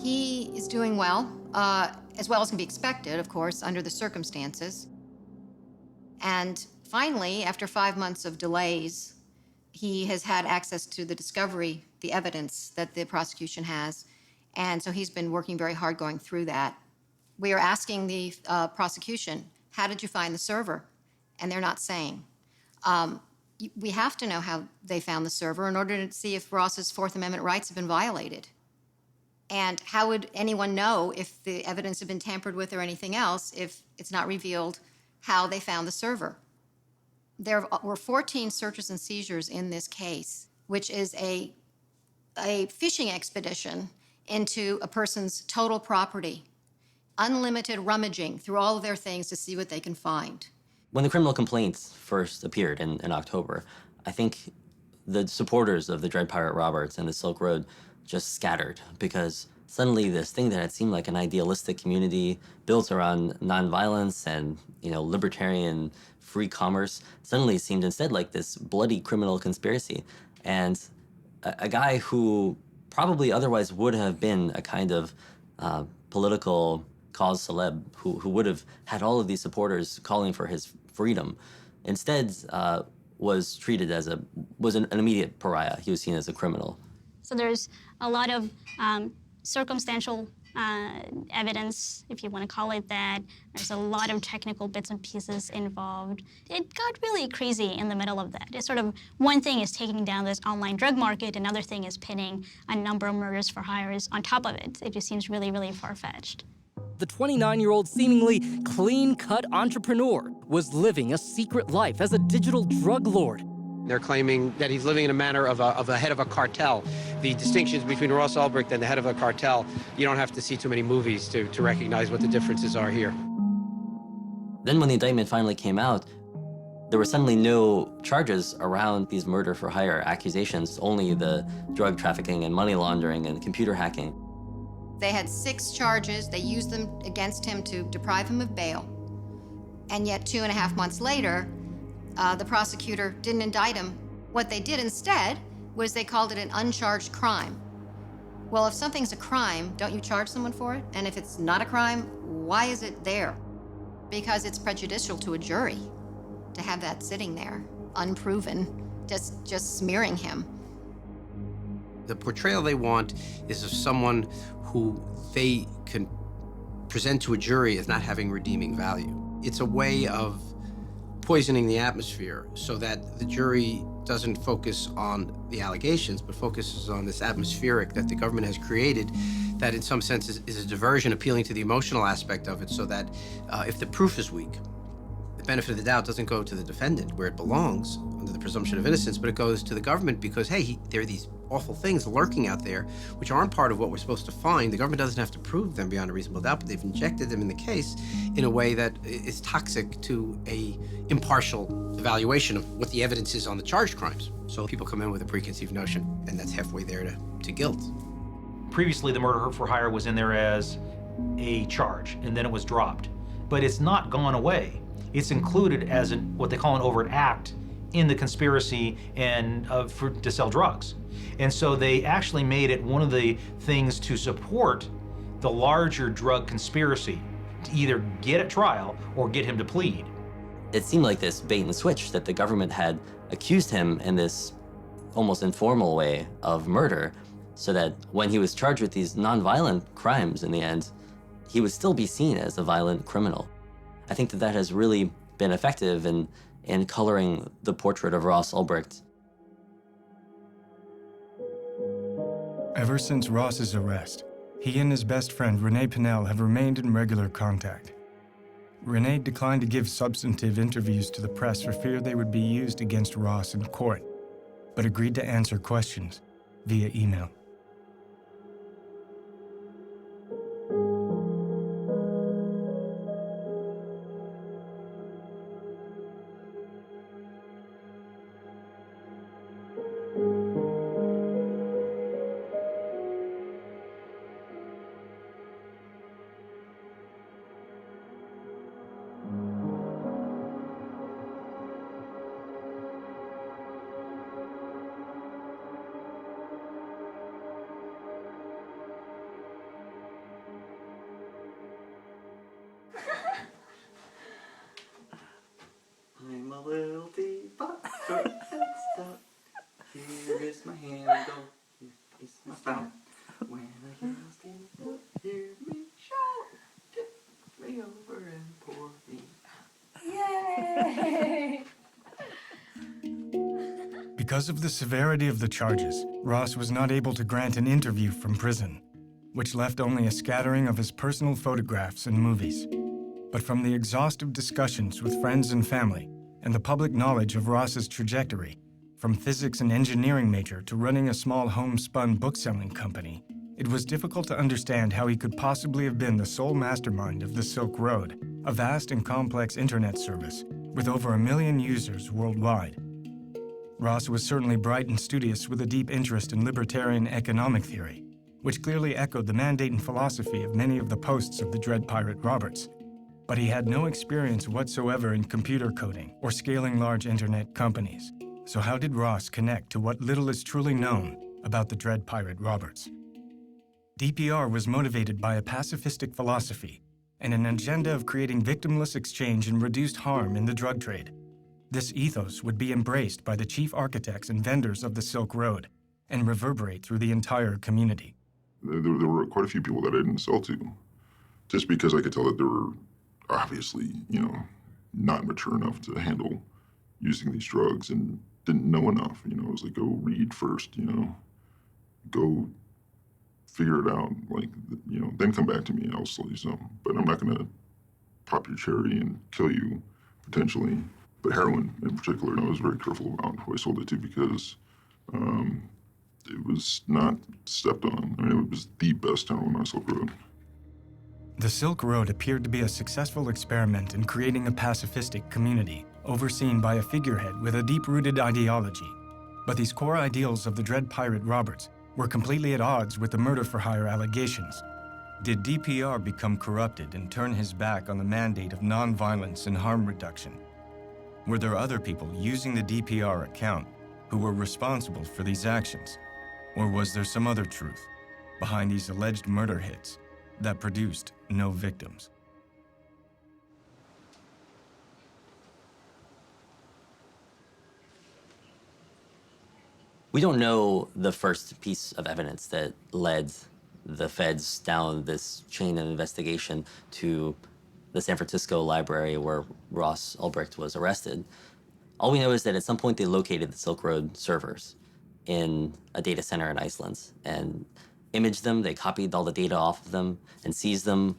He is doing well as can be expected, of course, under the circumstances. And finally, after 5 months of delays, he has had access to the discovery, the evidence that the prosecution has. And so he's been working very hard going through that. We are asking the prosecution, how did you find the server? And they're not saying. We have to know how they found the server in order to see if Ross's Fourth Amendment rights have been violated. And how would anyone know if the evidence had been tampered with or anything else if it's not revealed how they found the server? There were 14 searches and seizures in this case, which is a fishing expedition into a person's total property, unlimited rummaging through all of their things to see what they can find. When the criminal complaints first appeared in October, I think the supporters of the Dread Pirate Roberts and the Silk Road just scattered because suddenly this thing that had seemed like an idealistic community built around nonviolence and, libertarian free commerce suddenly seemed instead like this bloody criminal conspiracy. And a guy who probably otherwise would have been a kind of political cause celeb who would have had all of these supporters calling for his freedom, instead was treated as an immediate pariah. He was seen as a criminal. So there's a lot of circumstantial evidence, if you want to call it that. There's a lot of technical bits and pieces involved. It got really crazy in the middle of that. It's sort of, one thing is taking down this online drug market, another thing is pinning a number of murders for hires on top of it. It just seems really, really far-fetched. The 29-year-old seemingly clean-cut entrepreneur was living a secret life as a digital drug lord. They're claiming that he's living in a manner of a head of a cartel. The distinctions between Ross Ulbricht and the head of a cartel, you don't have to see too many movies to recognize what the differences are here. Then when the indictment finally came out, there were suddenly no charges around these murder-for-hire accusations, only the drug trafficking and money laundering and computer hacking. They had 6 charges. They used them against him to deprive him of bail. And yet 2.5 months later, the prosecutor didn't indict him. What they did instead was they called it an uncharged crime. Well, if something's a crime, don't you charge someone for it? And if it's not a crime, why is it there? Because it's prejudicial to a jury to have that sitting there, unproven, just smearing him. The portrayal they want is of someone who they can present to a jury as not having redeeming value. It's a way of poisoning the atmosphere so that the jury doesn't focus on the allegations, but focuses on this atmospheric that the government has created that in some sense is a diversion, appealing to the emotional aspect of it, so that if the proof is weak, the benefit of the doubt doesn't go to the defendant where it belongs under the presumption of innocence, but it goes to the government because, hey, there are these awful things lurking out there which aren't part of what we're supposed to find. The government doesn't have to prove them beyond a reasonable doubt, but they've injected them in the case in a way that is toxic to a impartial evaluation of what the evidence is on the charged crimes. So people come in with a preconceived notion, and that's halfway there to guilt. Previously, the murder for hire was in there as a charge, and then it was dropped. But it's not gone away. It's included as what they call an overt act in the conspiracy and to sell drugs. And so they actually made it one of the things to support the larger drug conspiracy, to either get at trial or get him to plead. It seemed like this bait and switch that the government had accused him in this almost informal way of murder, so that when he was charged with these nonviolent crimes in the end, he would still be seen as a violent criminal. I think that has really been effective in coloring the portrait of Ross Ulbricht. Ever since Ross's arrest, he and his best friend Renee Pinnell have remained in regular contact. Renee declined to give substantive interviews to the press for fear they would be used against Ross in court, but agreed to answer questions via email. I'm a little teapot, short and stout. Here is my handle, here is my spout. When I get lost, hear me shout. Tip me over and pour me Yay! Because of the severity of the charges, Ross was not able to grant an interview from prison, which left only a scattering of his personal photographs and movies. But from the exhaustive discussions with friends and family, and the public knowledge of Ross's trajectory, from physics and engineering major to running a small homespun bookselling company, it was difficult to understand how he could possibly have been the sole mastermind of the Silk Road, a vast and complex internet service with over 1 million users worldwide. Ross was certainly bright and studious with a deep interest in libertarian economic theory, which clearly echoed the mandate and philosophy of many of the posts of the Dread Pirate Roberts. But he had no experience whatsoever in computer coding or scaling large internet companies. So how did Ross connect to what little is truly known about the Dread Pirate Roberts? DPR was motivated by a pacifistic philosophy and an agenda of creating victimless exchange and reduced harm in the drug trade. This ethos would be embraced by the chief architects and vendors of the Silk Road and reverberate through the entire community. There were quite a few people that I didn't sell to, just because I could tell that they were obviously, not mature enough to handle using these drugs and didn't know enough. It was like, go read first, go figure it out, then come back to me and I'll sell you some. But I'm not going to pop your cherry and kill you, potentially. But heroin in particular, I was very careful about who I sold it to because it was not stepped on. It was the best heroin on Silk Road. The Silk Road appeared to be a successful experiment in creating a pacifistic community, overseen by a figurehead with a deep-rooted ideology. But these core ideals of the Dread Pirate Roberts were completely at odds with the murder-for-hire allegations. Did DPR become corrupted and turn his back on the mandate of nonviolence and harm reduction? Were there other people using the DPR account who were responsible for these actions? Or was there some other truth behind these alleged murder hits that produced no victims? We don't know the first piece of evidence that led the feds down this chain of investigation to the San Francisco library where Ross Ulbricht was arrested. All we know is that at some point they located the Silk Road servers in a data center in Iceland and imaged them. They copied all the data off of them and seized them.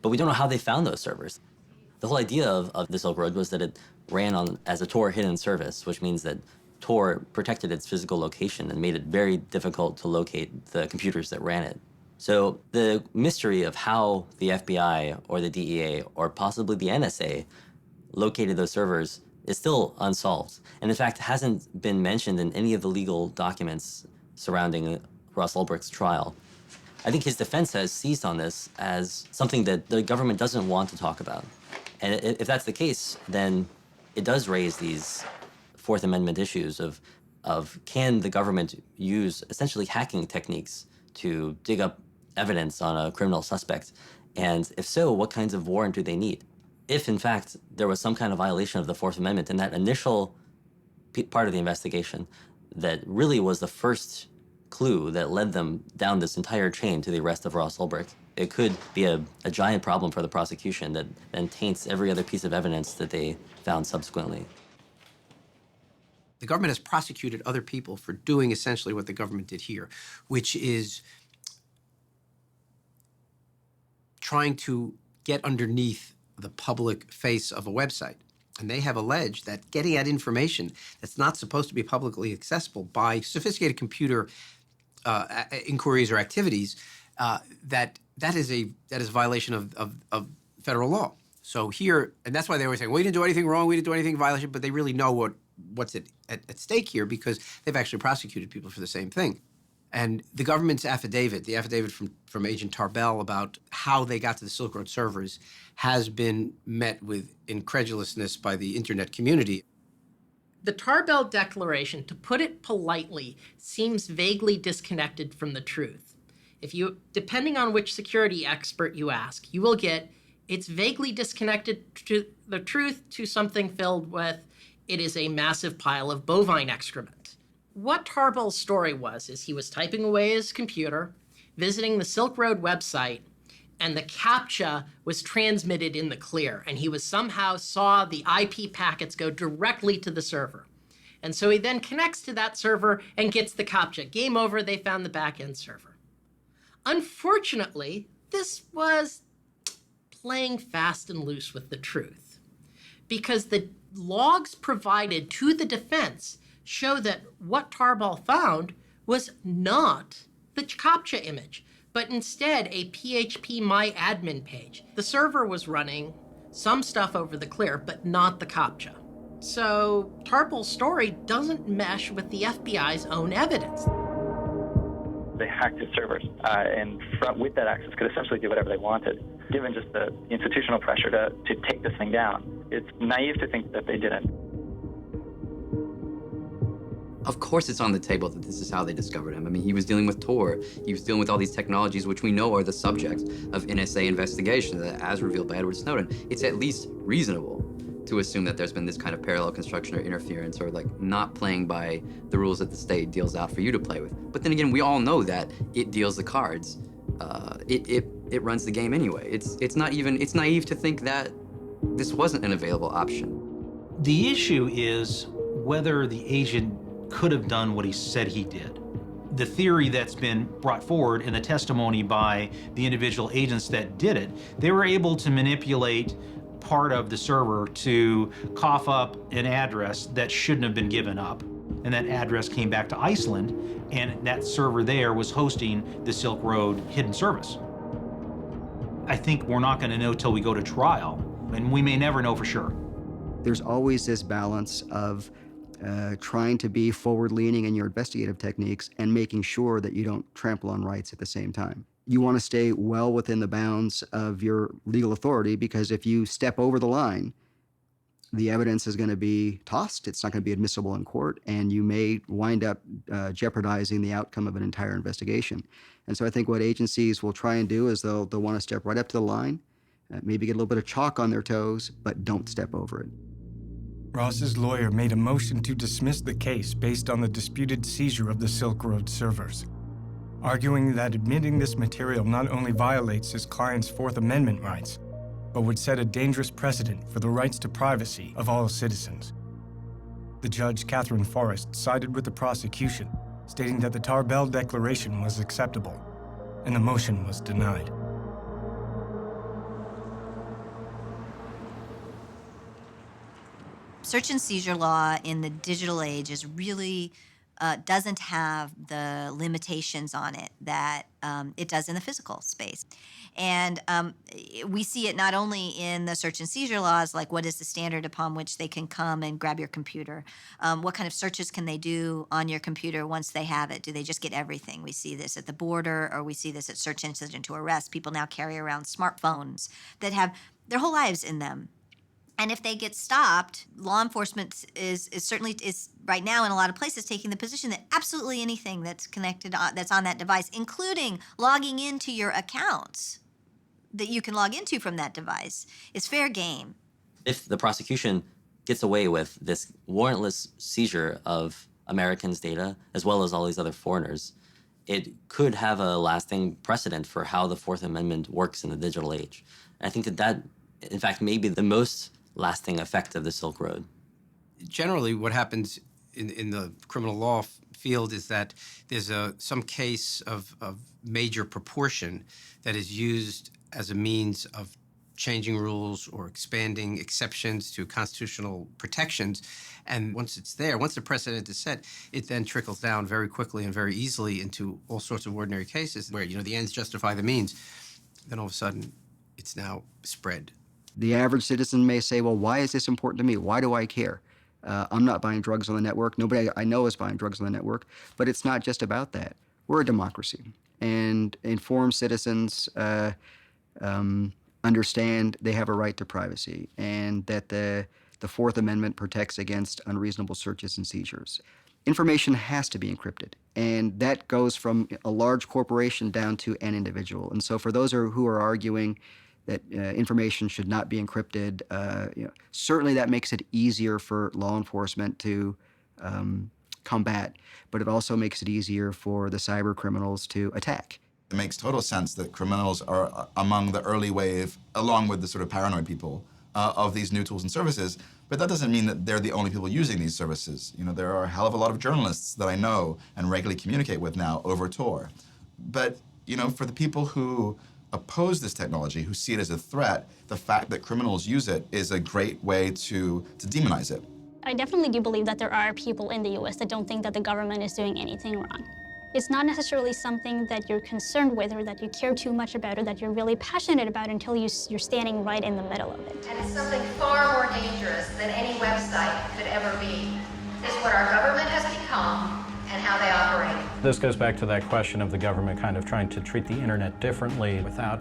But we don't know how they found those servers. The whole idea of the Silk Road was that it ran as a Tor hidden service, which means that Tor protected its physical location and made it very difficult to locate the computers that ran it. So the mystery of how the FBI or the DEA or possibly the NSA located those servers is still unsolved. And in fact, hasn't been mentioned in any of the legal documents surrounding Ross Ulbricht's trial. I think his defense has seized on this as something that the government doesn't want to talk about. And if that's the case, then it does raise these Fourth Amendment issues of can the government use essentially hacking techniques to dig up evidence on a criminal suspect? And if so, what kinds of warrant do they need? If, in fact, there was some kind of violation of the Fourth Amendment in that initial part of the investigation that really was the first clue that led them down this entire chain to the arrest of Ross Ulbricht, it could be a giant problem for the prosecution that then taints every other piece of evidence that they found subsequently. The government has prosecuted other people for doing essentially what the government did here, which is trying to get underneath the public face of a website. And they have alleged that getting at information that's not supposed to be publicly accessible by sophisticated computer inquiries or activities, that is a violation of federal law. So here, and that's why they always say, we didn't do anything wrong, we didn't do anything violation, but they really know what's at stake here because they've actually prosecuted people for the same thing. And the government's affidavit, the affidavit from Agent Tarbell about how they got to the Silk Road servers has been met with incredulousness by the internet community. The Tarbell Declaration, to put it politely, seems vaguely disconnected from the truth. Depending on which security expert you ask, you will get it's vaguely disconnected to the truth to something filled with it is a massive pile of bovine excrement. What Tarbell's story was is he was typing away his computer, visiting the Silk Road website, and the CAPTCHA was transmitted in the clear, and he somehow saw the IP packets go directly to the server. And so he then connects to that server and gets the CAPTCHA. Game over, they found the back-end server. Unfortunately, this was playing fast and loose with the truth, because the logs provided to the defense show that what Tarbell found was not the CAPTCHA image, but instead a PHP MyAdmin page. The server was running some stuff over the clear, but not the CAPTCHA. So Tarbell's story doesn't mesh with the FBI's own evidence. they hacked his servers, and with that access could essentially do whatever they wanted. Given just the institutional pressure to take this thing down, it's naive to think that they didn't. Of course it's on the table that this is how they discovered him. I mean, he was dealing with Tor. He was dealing with all these technologies which we know are the subject of NSA investigation, as revealed by Edward Snowden. It's at least reasonable to assume that there's been this kind of parallel construction or interference, or like not playing by the rules that the state deals out for you to play with. But then again, we all know that it deals the cards. It runs the game anyway. It's naive to think that this wasn't an available option. The issue is whether the agent could have done what he said he did. The theory that's been brought forward in the testimony by the individual agents that did it, they were able to manipulate part of the server to cough up an address that shouldn't have been given up. And that address came back to Iceland, and that server there was hosting the Silk Road hidden service. I think we're not going to know till we go to trial, and we may never know for sure. There's always this balance of trying to be forward-leaning in your investigative techniques and making sure that you don't trample on rights at the same time. You want to stay well within the bounds of your legal authority, because if you step over the line, the evidence is going to be tossed, it's not going to be admissible in court, and you may wind up jeopardizing the outcome of an entire investigation. And so I think what agencies will try and do is they'll want to step right up to the line, maybe get a little bit of chalk on their toes, but don't step over it. Ross's lawyer made a motion to dismiss the case based on the disputed seizure of the Silk Road servers, arguing that admitting this material not only violates his client's Fourth Amendment rights, but would set a dangerous precedent for the rights to privacy of all citizens. The judge, Catherine Forrest, sided with the prosecution, stating that the Tarbell Declaration was acceptable, and the motion was denied. Search and seizure law in the digital age is really doesn't have the limitations on it that it does in the physical space. And we see it not only in the search and seizure laws, like what is the standard upon which they can come and grab your computer? What kind of searches can they do on your computer once they have it? Do they just get everything? We see this at the border, or we see this at search incident to arrest. People now carry around smartphones that have their whole lives in them. And if they get stopped, law enforcement is certainly right now in a lot of places taking the position that absolutely anything that's connected that's on that device, including logging into your accounts that you can log into from that device, is fair game. If the prosecution gets away with this warrantless seizure of Americans' data, as well as all these other foreigners, it could have a lasting precedent for how the Fourth Amendment works in the digital age. And I think that, in fact, may be the most lasting effect of the Silk Road. Generally, what happens in the criminal law field is that there's some case of major proportion that is used as a means of changing rules or expanding exceptions to constitutional protections. And once it's there, once the precedent is set, it then trickles down very quickly and very easily into all sorts of ordinary cases where, the ends justify the means. Then all of a sudden, it's now spread. The average citizen may say, well, why is this important to me? Why do I care? I'm not buying drugs on the network. Nobody I know is buying drugs on the network. But it's not just about that. We're a democracy. And informed citizens understand they have a right to privacy, and that the Fourth Amendment protects against unreasonable searches and seizures. Information has to be encrypted, and that goes from a large corporation down to an individual. And so for those who are arguing that information should not be encrypted, certainly that makes it easier for law enforcement to combat, but it also makes it easier for the cyber criminals to attack. It makes total sense that criminals are among the early wave, along with the sort of paranoid people, of these new tools and services. But that doesn't mean that they're the only people using these services. There are a hell of a lot of journalists that I know and regularly communicate with now over Tor. But, for the people who oppose this technology, who see it as a threat, the fact that criminals use it is a great way to demonize it. I definitely do believe that there are people in the U.S. that don't think that the government is doing anything wrong. It's not necessarily something that you're concerned with or that you care too much about or that you're really passionate about until you're standing right in the middle of it. And it's something far more dangerous than any website could ever be, is what our government has become and how they operate. This goes back to that question of the government kind of trying to treat the internet differently without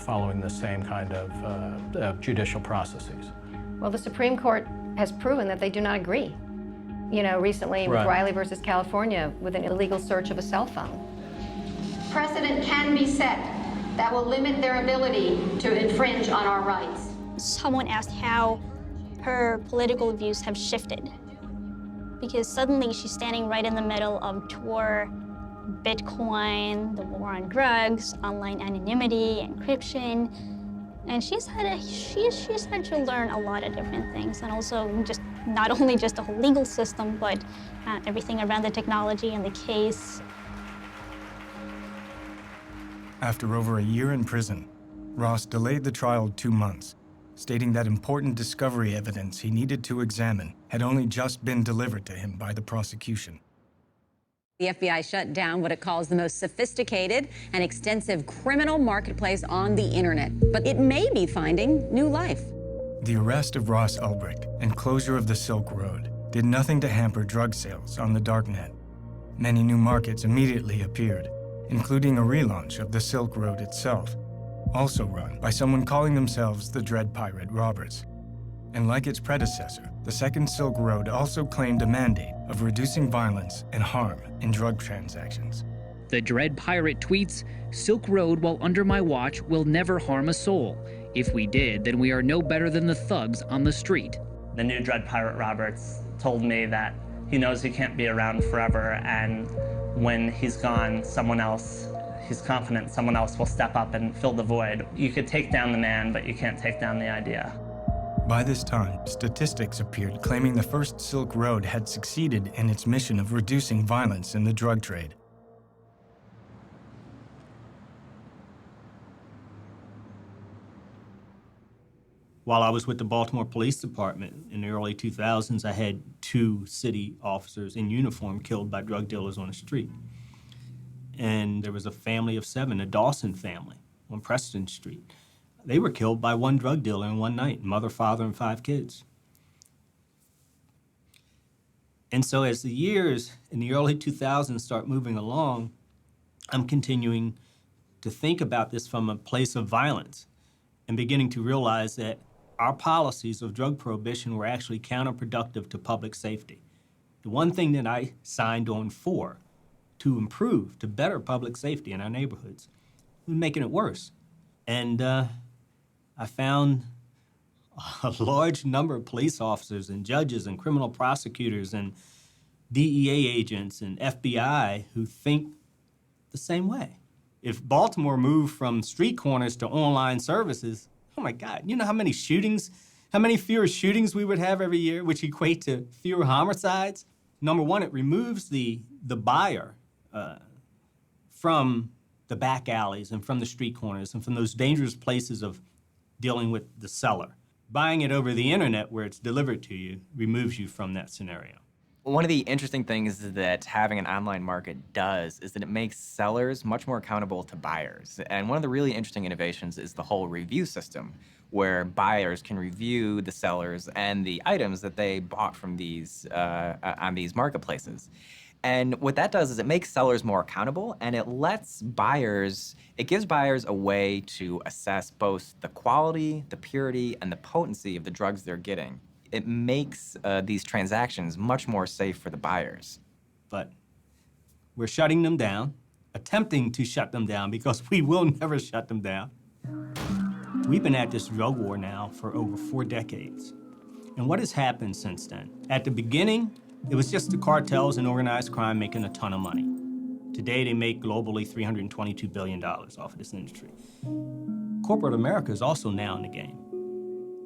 following the same kind of judicial processes. Well, the Supreme Court has proven that they do not agree. You know, recently with Right. Riley versus California with an illegal search of a cell phone. Precedent can be set that will limit their ability to infringe on our rights. Someone asked how her political views have shifted. Because suddenly she's standing right in the middle of Tor, Bitcoin, the war on drugs, online anonymity, encryption. And she's had to learn a lot of different things, and also just not only just the whole legal system, but everything around the technology and the case. After over a year in prison, Ross delayed the trial 2 months, stating that important discovery evidence he needed to examine had only just been delivered to him by the prosecution. The FBI shut down what it calls the most sophisticated and extensive criminal marketplace on the internet, but it may be finding new life. The arrest of Ross Ulbricht and closure of the Silk Road did nothing to hamper drug sales on the darknet. Many new markets immediately appeared, including a relaunch of the Silk Road itself, also run by someone calling themselves the Dread Pirate Roberts. And like its predecessor, the Second Silk Road also claimed a mandate of reducing violence and harm in drug transactions. The Dread Pirate tweets, "Silk Road, while under my watch, will never harm a soul. If we did, then we are no better than the thugs on the street." The new Dread Pirate Roberts told me that he knows he can't be around forever, and when he's gone, he's confident someone else will step up and fill the void. You could take down the man, but you can't take down the idea. By this time, statistics appeared claiming the first Silk Road had succeeded in its mission of reducing violence in the drug trade. While I was with the Baltimore Police Department in the early 2000s, I had 2 city officers in uniform killed by drug dealers on the street. And there was a family of 7, a Dawson family on Preston Street. They were killed by one drug dealer in one night, mother, father, and 5 kids. And so as the years in the early 2000s start moving along, I'm continuing to think about this from a place of violence and beginning to realize that our policies of drug prohibition were actually counterproductive to public safety. The one thing that I signed on for to improve, to better public safety in our neighborhoods, was making it worse. And I found a large number of police officers and judges and criminal prosecutors and DEA agents and FBI who think the same way. If Baltimore moved from street corners to online services, oh my God, you know how many fewer shootings we would have every year, which equate to fewer homicides? Number one, it removes the buyer from the back alleys and from the street corners and from those dangerous places of dealing with the seller. Buying it over the internet where it's delivered to you removes you from that scenario. One of the interesting things that having an online market does is that it makes sellers much more accountable to buyers. And one of the really interesting innovations is the whole review system, where buyers can review the sellers and the items that they bought from these on these marketplaces. And what that does is it makes sellers more accountable, and it gives buyers a way to assess both the quality, the purity, and the potency of the drugs they're getting. It makes these transactions much more safe for the buyers. But we're shutting them down, attempting to shut them down, because we will never shut them down. We've been at this drug war now for over 4 decades. And what has happened since then? At the beginning, it was just the cartels and organized crime making a ton of money. Today, they make globally $322 billion off of this industry. Corporate America is also now in the game.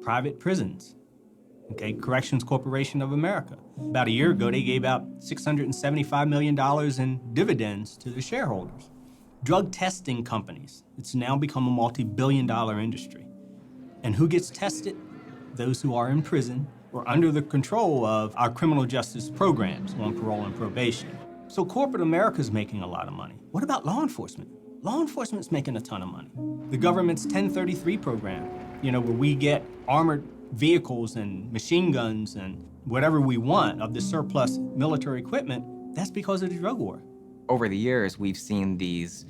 Private prisons, okay, Corrections Corporation of America. About a year ago, they gave out $675 million in dividends to their shareholders. Drug testing companies, it's now become a multi-billion-dollar industry. And who gets tested? Those who are in prison or under the control of our criminal justice programs on parole and probation. So corporate America's making a lot of money. What about law enforcement? Law enforcement's making a ton of money. The government's 1033 program, where we get armored vehicles and machine guns and whatever we want of the surplus military equipment, that's because of the drug war. over the years, we've seen these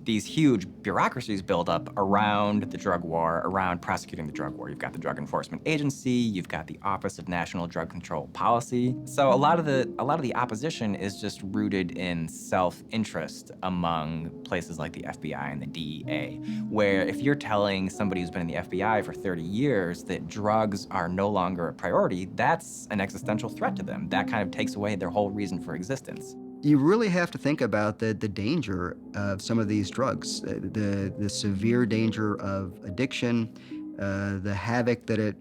huge bureaucracies build up around the drug war, around prosecuting the drug war. You've got the Drug Enforcement Agency, you've got the Office of National Drug Control Policy. So a lot of the opposition is just rooted in self-interest among places like the FBI and the DEA, where if you're telling somebody who's been in the FBI for 30 years that drugs are no longer a priority, that's an existential threat to them. That kind of takes away their whole reason for existence. You really have to think about the danger of some of these drugs, the severe danger of addiction, the havoc that it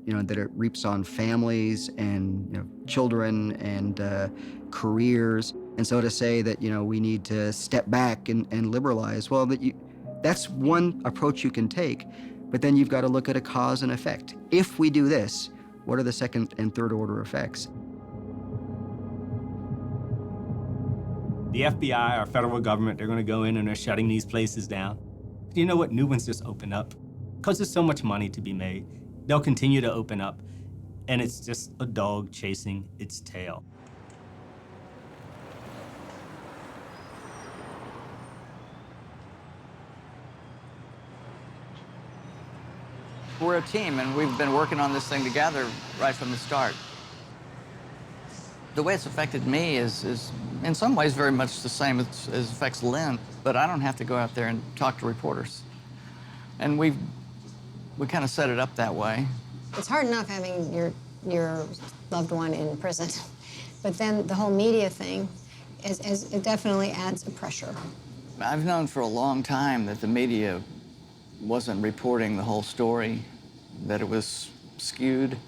reaps on families and children and careers. And so to say that we need to step back and liberalize, well, that's one approach you can take, but then you've got to look at a cause and effect. If we do this, what are the second and third order effects? The FBI, our federal government, they're going to go in and they're shutting these places down. You know what? New ones just open up. Because there's so much money to be made, they'll continue to open up. And it's just a dog chasing its tail. We're a team, and we've been working on this thing together right from the start. The way it's affected me is in some ways very much the same as affects Lynn, but I don't have to go out there and talk to reporters. And we kind of set it up that way. It's hard enough having your loved one in prison, but then the whole media thing it definitely adds a pressure. I've known for a long time that the media wasn't reporting the whole story, that it was skewed.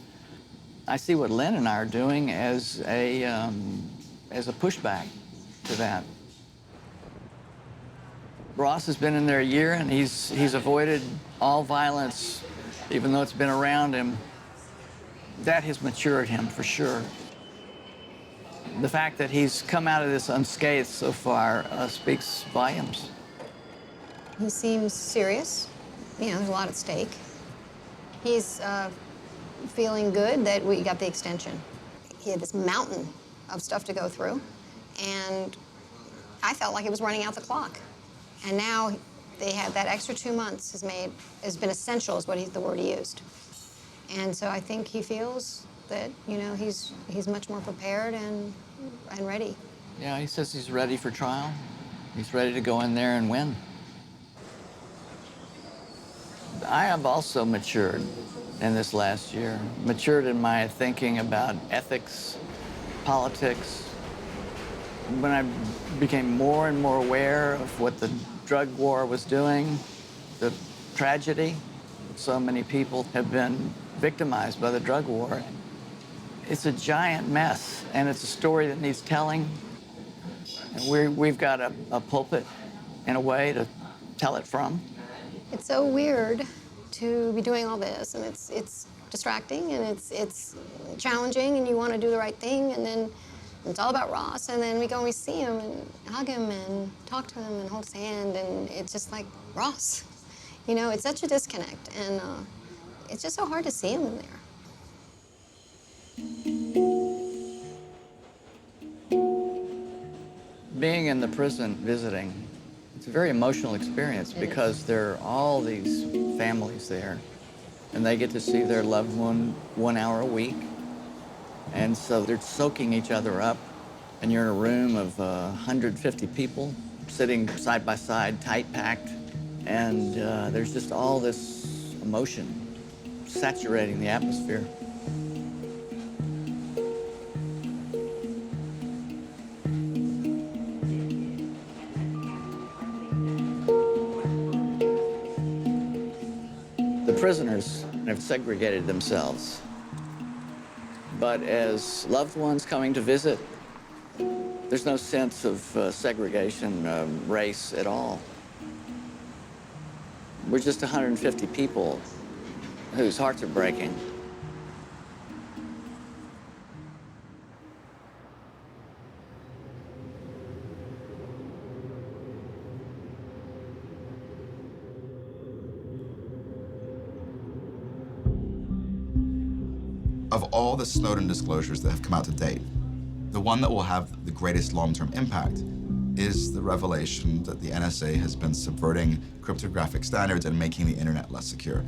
I see what Lynn and I are doing as a pushback to that. Ross has been in there a year, and he's avoided all violence, even though it's been around him. That has matured him for sure. The fact that he's come out of this unscathed so far speaks volumes. He seems serious. There's a lot at stake. He's feeling good that we got the extension. He had this mountain of stuff to go through, and I felt like he was running out the clock. And now they have that extra 2 months has been essential, is the word he used. And so I think he feels that he's much more prepared and ready. Yeah, he says he's ready for trial. He's ready to go in there and win. I have also matured in this last year, matured in my thinking about ethics, politics. When I became more and more aware of what the drug war was doing, the tragedy, so many people have been victimized by the drug war. It's a giant mess, and it's a story that needs telling. And we've got a pulpit, in a way, to tell it from. It's so weird to be doing all this, and it's distracting, and it's challenging, and you want to do the right thing, and then it's all about Ross, and then we go and we see him and hug him and talk to him and hold his hand, and it's just like, Ross. It's such a disconnect, and it's just so hard to see him in there. Being in the prison visiting, it's a very emotional experience because there are all these families there, and they get to see their loved one 1 hour a week. And so they're soaking each other up, and you're in a room of 150 people sitting side by side, tight packed, and there's just all this emotion saturating the atmosphere. The prisoners have segregated themselves. But as loved ones coming to visit, there's no sense of segregation, race at all. We're just 150 people whose hearts are breaking. Of all the Snowden disclosures that have come out to date, the one that will have the greatest long-term impact is the revelation that the NSA has been subverting cryptographic standards and making the internet less secure.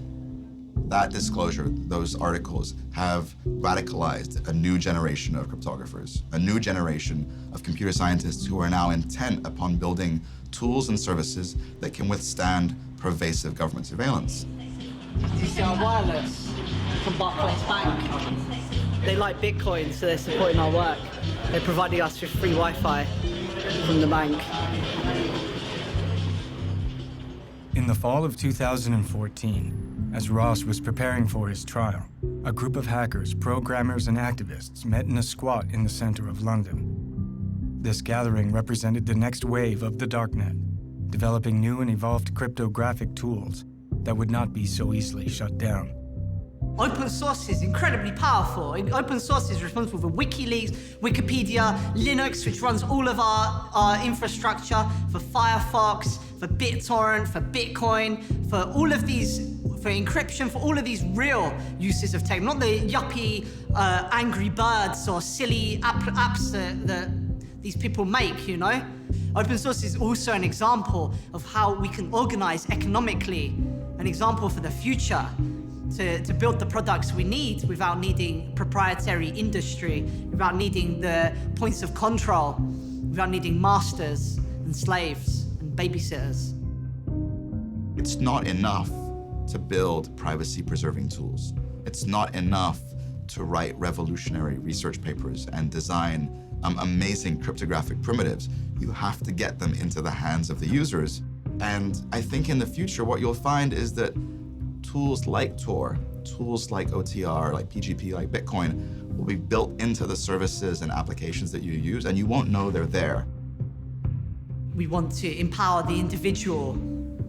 That disclosure, those articles, have radicalized a new generation of cryptographers, a new generation of computer scientists who are now intent upon building tools and services that can withstand pervasive government surveillance. You see our wireless from Barclays Bank. They like Bitcoin, so they're supporting our work. They're providing us with free Wi-Fi from the bank. In the fall of 2014, as Ross was preparing for his trial, a group of hackers, programmers, and activists met in a squat in the center of London. This gathering represented the next wave of the darknet, developing new and evolved cryptographic tools that would not be so easily shut down. Open source is incredibly powerful. Open source is responsible for WikiLeaks, Wikipedia, Linux, which runs all of our infrastructure, for Firefox, for BitTorrent, for Bitcoin, for all of these, for encryption, for all of these real uses of tech, not the yuppie Angry Birds or silly apps that these people make, you know? Open source is also an example of how we can organize economically, an example for the future. To build the products we need without needing proprietary industry, without needing the points of control, without needing masters and slaves and babysitters. It's not enough to build privacy-preserving tools. It's not enough to write revolutionary research papers and design amazing cryptographic primitives. You have to get them into the hands of the users. And I think in the future, what you'll find is that tools like Tor, tools like OTR, like PGP, like Bitcoin, will be built into the services and applications that you use, and you won't know they're there. We want to empower the individual,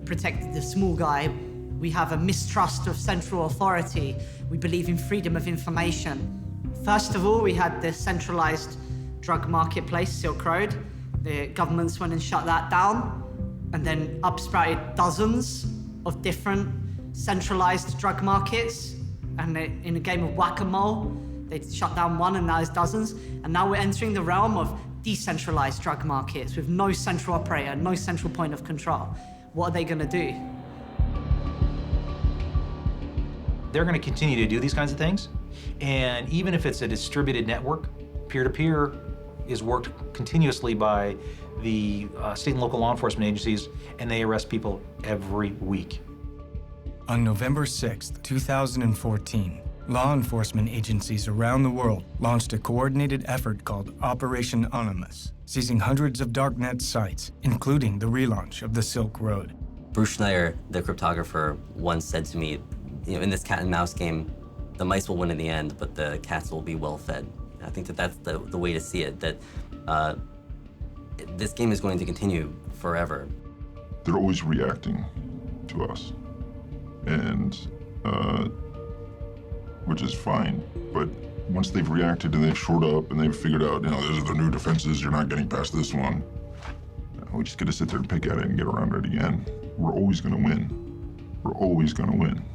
protect the small guy. We have a mistrust of central authority. We believe in freedom of information. First of all, we had the centralized drug marketplace, Silk Road. The governments went and shut that down, and then upsprouted dozens of different centralized drug markets, and in a game of whack-a-mole, they shut down one and now there's dozens, and now we're entering the realm of decentralized drug markets with no central operator, no central point of control. What are they going to do? They're going to continue to do these kinds of things, and even if it's a distributed network, peer-to-peer is worked continuously by the state and local law enforcement agencies, and they arrest people every week. On November 6, 2014, law enforcement agencies around the world launched a coordinated effort called Operation Onimus, seizing hundreds of darknet sites, including the relaunch of the Silk Road. Bruce Schneier, the cryptographer, once said to me, you know, in this cat and mouse game, the mice will win in the end, but the cats will be well fed. I think that that's the way to see it, that this game is going to continue forever. They're always reacting to us. And which is fine, but once they've reacted and they've shored up and they've figured out, you know, those are the new defenses, you're not getting past this one, we just get to sit there and pick at it and get around it again. We're always going to win. We're always going to win.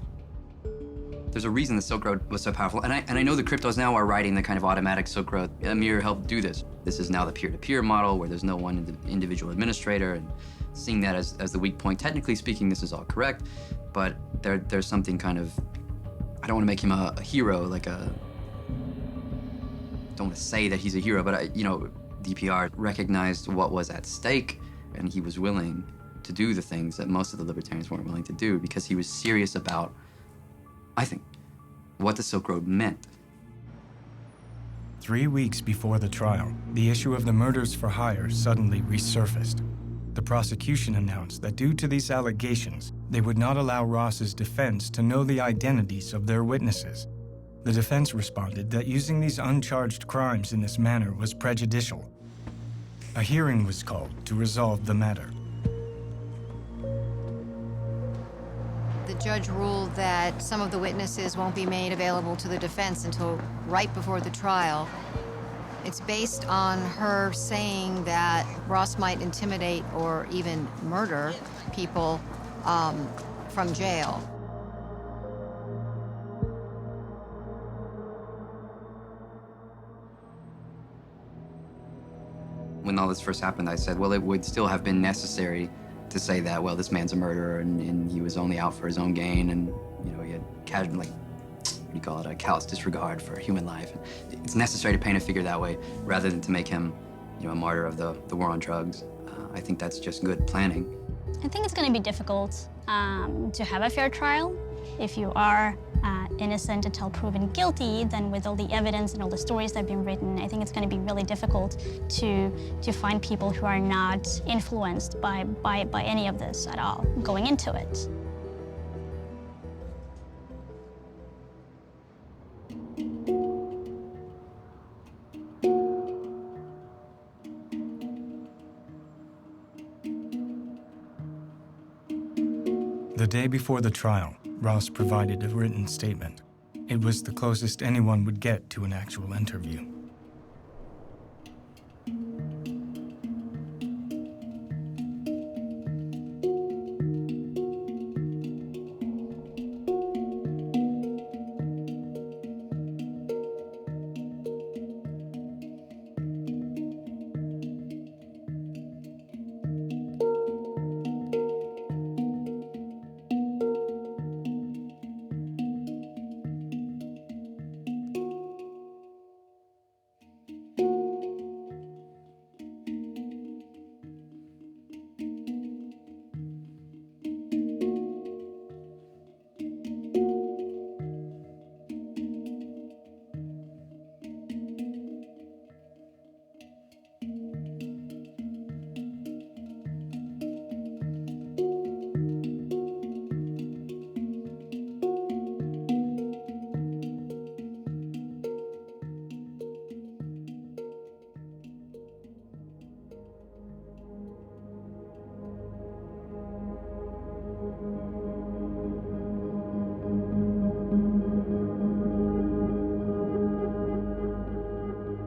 There's a reason the Silk Road was so powerful, and I know the cryptos now are writing the kind of automatic Silk Road. Amir helped do this. This is now the peer-to-peer model where there's no one individual administrator, and seeing that as the weak point. Technically speaking, this is all correct, but there's something kind of, I don't want to make him a hero, like a, don't want to say that he's a hero, but DPR recognized what was at stake, and he was willing to do the things that most of the libertarians weren't willing to do because he was serious about, I think, what the Silk Road meant. 3 weeks before the trial, the issue of the murders for hire suddenly resurfaced. The prosecution announced that due to these allegations, they would not allow Ross's defense to know the identities of their witnesses. The defense responded that using these uncharged crimes in this manner was prejudicial. A hearing was called to resolve the matter. The judge ruled that some of the witnesses won't be made available to the defense until right before the trial. It's based on her saying that Ross might intimidate or even murder people from jail. When all this first happened, I said, well, it would still have been necessary to say that, well, this man's a murderer and he was only out for his own gain, and he had casual, what do you call it, a callous disregard for human life. It's necessary to paint a figure that way rather than to make him, a martyr of the war on drugs. I think that's just good planning. I think it's going to be difficult to have a fair trial. If you are innocent until proven guilty, then with all the evidence and all the stories that have been written, I think it's going to be really difficult to find people who are not influenced by any of this at all going into it. The day before the trial, Ross provided a written statement. It was the closest anyone would get to an actual interview.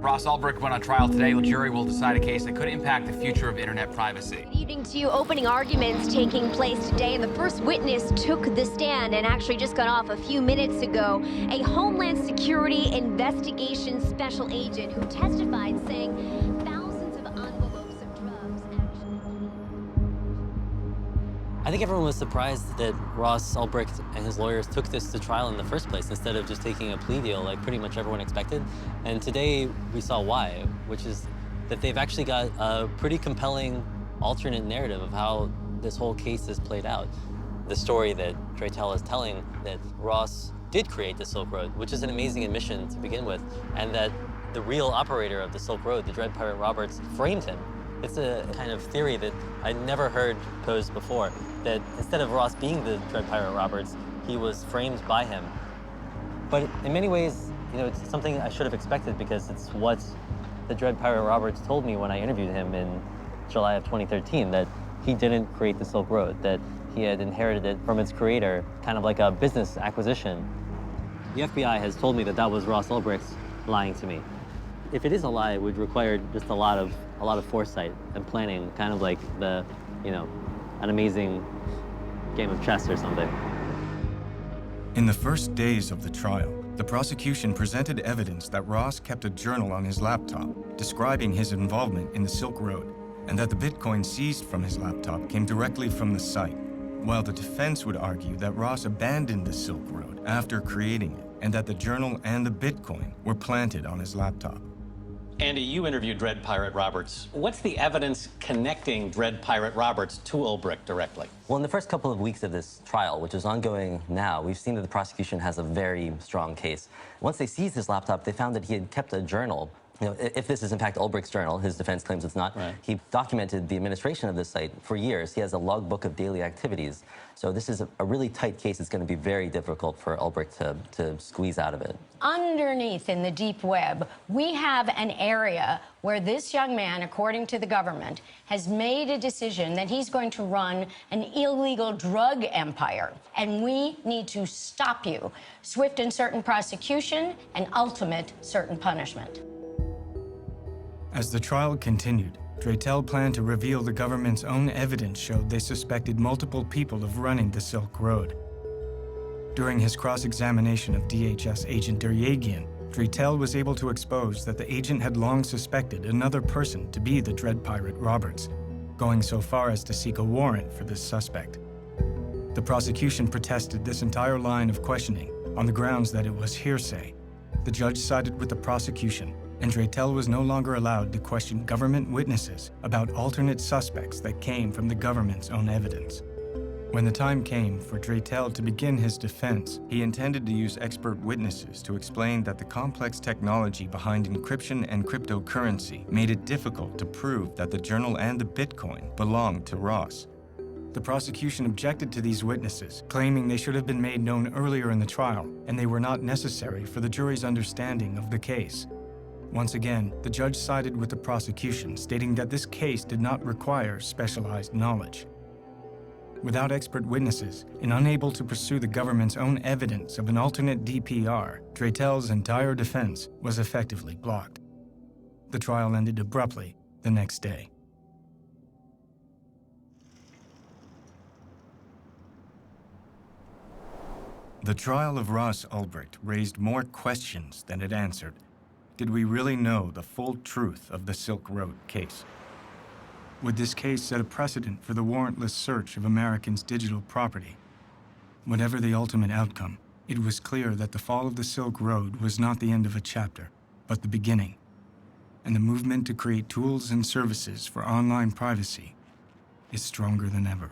Ross Ulbricht went on trial today. The jury will decide a case that could impact the future of internet privacy. Good evening to you. Opening arguments taking place today, and the first witness took the stand and actually just got off a few minutes ago. A Homeland Security investigation special agent who testified saying thousands of envelopes of drugs I think everyone was surprised that Ross Ulbricht and his lawyers took this to trial in the first place instead of just taking a plea deal like pretty much everyone expected. And today we saw why, which is that they've actually got a pretty compelling alternate narrative of how this whole case is played out. The story that Draytel is telling, that Ross did create the Silk Road, which is an amazing admission to begin with, and that the real operator of the Silk Road, the Dread Pirate Roberts, framed him. It's a kind of theory that I'd never heard posed before, that instead of Ross being the Dread Pirate Roberts, he was framed by him. But in many ways, it's something I should have expected because it's what the Dread Pirate Roberts told me when I interviewed him in July of 2013, that he didn't create the Silk Road, that he had inherited it from its creator, kind of like a business acquisition. The FBI has told me that that was Ross Ulbricht lying to me. If it is a lie, it would require just a lot of foresight and planning, kind of like an amazing game of chess or something. In the first days of the trial, the prosecution presented evidence that Ross kept a journal on his laptop describing his involvement in the Silk Road, and that the Bitcoin seized from his laptop came directly from the site, while the defense would argue that Ross abandoned the Silk Road after creating it, and that the journal and the Bitcoin were planted on his laptop. Andy, you interviewed Dread Pirate Roberts. What's the evidence connecting Dread Pirate Roberts to Ulbricht directly? Well, in the first couple of weeks of this trial, which is ongoing now, we've seen that the prosecution has a very strong case. Once they seized his laptop, they found that he had kept a journal. If this is in fact Ulbricht's journal, his defense claims it's not. Right. He documented the administration of this site for years. He has a logbook of daily activities. So this is a really tight case. It's going to be very difficult for Ulbricht to squeeze out of it. Underneath in the deep web, we have an area where this young man, according to the government, has made a decision that he's going to run an illegal drug empire. And we need to stop you. Swift and certain prosecution and ultimate certain punishment. As the trial continued, Draytel planned to reveal the government's own evidence showed they suspected multiple people of running the Silk Road. During his cross-examination of DHS agent Deryagian, Draytell was able to expose that the agent had long suspected another person to be the Dread Pirate Roberts, going so far as to seek a warrant for this suspect. The prosecution protested this entire line of questioning on the grounds that it was hearsay. The judge sided with the prosecution, and Draytell was no longer allowed to question government witnesses about alternate suspects that came from the government's own evidence. When the time came for Draytell to begin his defense, he intended to use expert witnesses to explain that the complex technology behind encryption and cryptocurrency made it difficult to prove that the journal and the Bitcoin belonged to Ross. The prosecution objected to these witnesses, claiming they should have been made known earlier in the trial, and they were not necessary for the jury's understanding of the case. Once again, the judge sided with the prosecution, stating that this case did not require specialized knowledge. Without expert witnesses, and unable to pursue the government's own evidence of an alternate DPR, Draytell's entire defense was effectively blocked. The trial ended abruptly the next day. The trial of Ross Ulbricht raised more questions than it answered. Did we really know the full truth of the Silk Road case? Would this case set a precedent for the warrantless search of Americans' digital property? Whatever the ultimate outcome, it was clear that the fall of the Silk Road was not the end of a chapter, but the beginning. And the movement to create tools and services for online privacy is stronger than ever.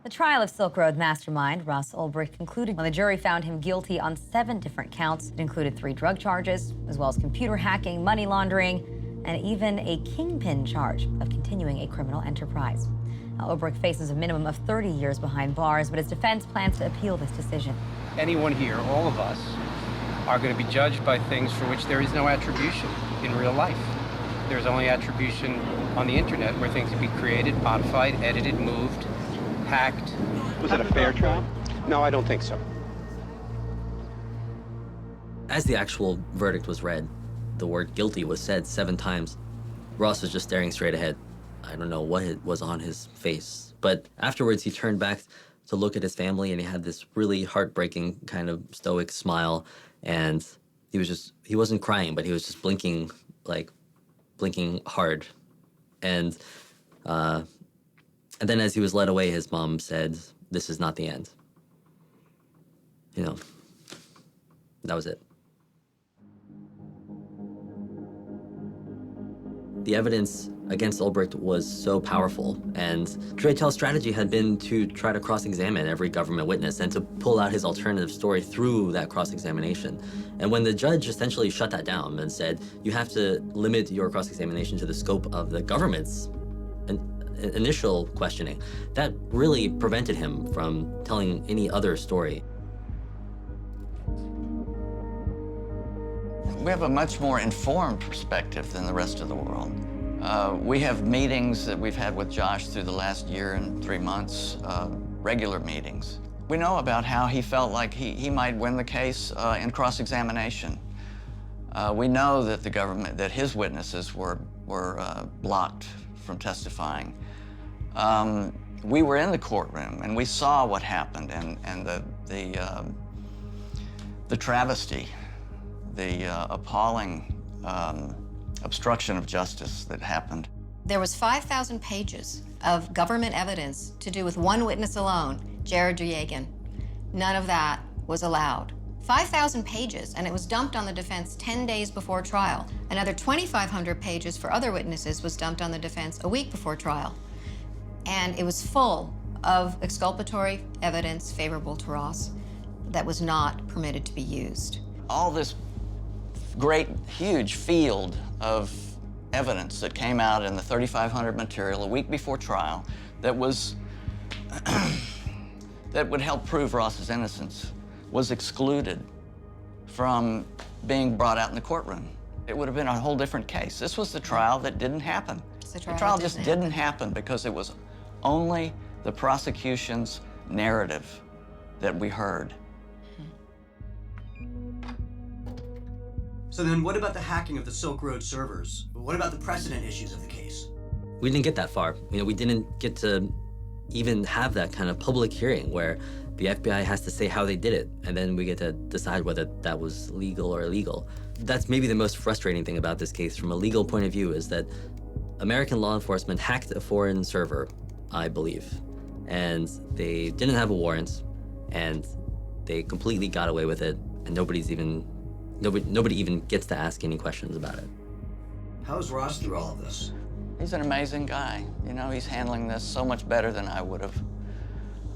The trial of Silk Road mastermind Ross Ulbricht concluded when the jury found him guilty on 7 different counts. It included 3 drug charges, as well as computer hacking, money laundering, and even a kingpin charge of continuing a criminal enterprise. Now, Ulbricht faces a minimum of 30 years behind bars, but his defense plans to appeal this decision. Anyone here, all of us, are going to be judged by things for which there is no attribution in real life. There's only attribution on the internet where things can be created, modified, edited, moved, hacked. Was it a fair trial? No, I don't think so. As the actual verdict was read, the word guilty was said 7 times. Ross was just staring straight ahead. I don't know what was on his face. But afterwards, he turned back to look at his family, and he had this really heartbreaking kind of stoic smile. And he wasn't crying, but he was just blinking hard. And then as he was led away, his mom said, "This is not the end." You know, that was it. The evidence against Ulbricht was so powerful, and Draytell's strategy had been to try to cross-examine every government witness and to pull out his alternative story through that cross-examination. And when the judge essentially shut that down and said, you have to limit your cross-examination to the scope of the government's initial questioning, that really prevented him from telling any other story. We have a much more informed perspective than the rest of the world. We have meetings that we've had with Josh through the last year and 3 months, regular meetings. We know about how he felt like he might win the case in cross-examination. We know that the government, that his witnesses were blocked from testifying. We were in the courtroom and we saw what happened and the travesty, the appalling obstruction of justice that happened. There was 5,000 pages of government evidence to do with one witness alone, Jared Dragan. None of that was allowed. 5,000 pages, and it was dumped on the defense 10 days before trial. Another 2,500 pages for other witnesses was dumped on the defense a week before trial. And it was full of exculpatory evidence favorable to Ross that was not permitted to be used. All this great, huge field of evidence that came out in the 3,500 material a week before trial that was that would help prove Ross's innocence was excluded from being brought out in the courtroom. It would have been a whole different case. This was the trial that didn't happen. The trial just didn't happen because it was only the prosecution's narrative that we heard. So then what about the hacking of the Silk Road servers? What about the precedent issues of the case? We didn't get that far. We didn't get to even have that kind of public hearing where the FBI has to say how they did it, and then we get to decide whether that was legal or illegal. That's maybe the most frustrating thing about this case from a legal point of view, is that American law enforcement hacked a foreign server, I believe, and they didn't have a warrant, and they completely got away with it, and nobody even gets to ask any questions about it. How's Ross through all of this? He's an amazing guy. You know, he's handling this so much better than I would have.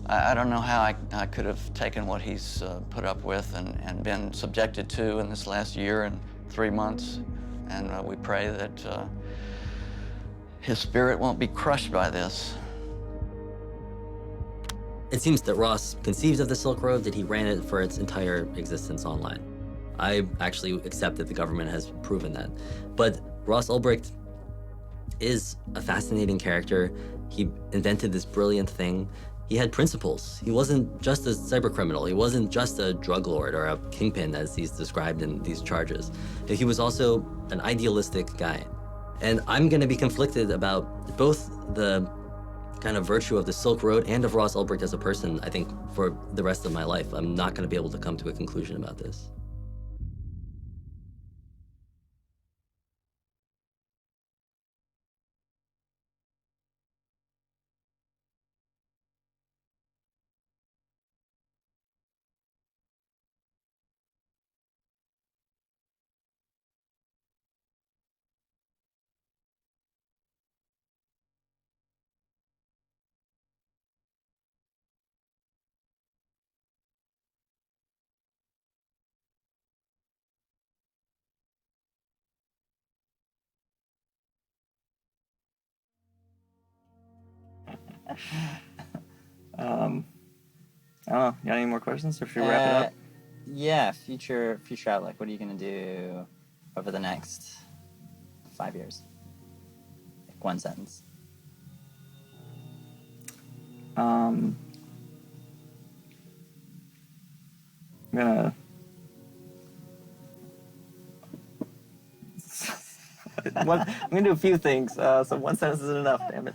I don't know how I could have taken what he's put up with and been subjected to in this last year and 3 months. And we pray that his spirit won't be crushed by this. It seems that Ross conceived of the Silk Road, that he ran it for its entire existence online. I actually accept that the government has proven that. But Ross Ulbricht is a fascinating character. He invented this brilliant thing. He had principles. He wasn't just a cybercriminal. He wasn't just a drug lord or a kingpin, as he's described in these charges. He was also an idealistic guy. And I'm going to be conflicted about both the kind of virtue of the Silk Road and of Ross Ulbricht as a person, I think, for the rest of my life. I'm not going to be able to come to a conclusion about this. I don't know. You got any more questions, or should we wrap it up? Yeah, future outlook. What are you gonna do over the next 5 years? Like one sentence. I'm gonna. I'm gonna do a few things. So one sentence isn't enough. Damn it.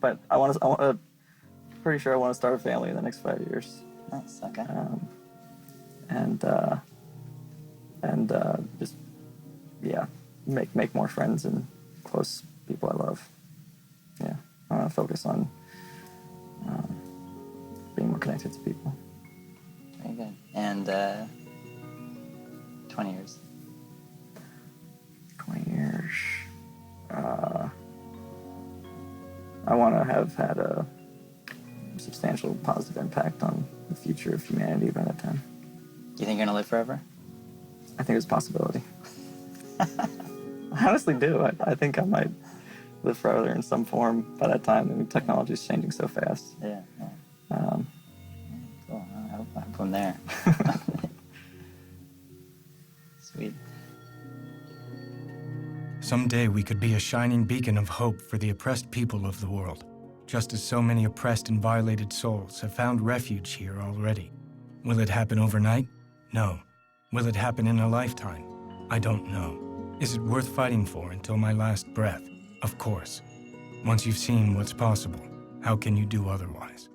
But I want to. Pretty sure I want to start a family in the next 5 years. Nice. Okay. And just make more friends and close people I love. Yeah, I want to focus on being more connected to people. Very good. And 20 years. 20 years. I want to have had a substantial positive impact on the future of humanity by that time. You think you're gonna live forever? I think it's a possibility. I honestly do. I think I might live forever in some form by that time. I mean, technology is changing so fast. Yeah. Cool. I hope I'm there. Sweet. Someday we could be a shining beacon of hope for the oppressed people of the world, just as so many oppressed and violated souls have found refuge here already. Will it happen overnight? No. Will it happen in a lifetime? I don't know. Is it worth fighting for until my last breath? Of course. Once you've seen what's possible, how can you do otherwise?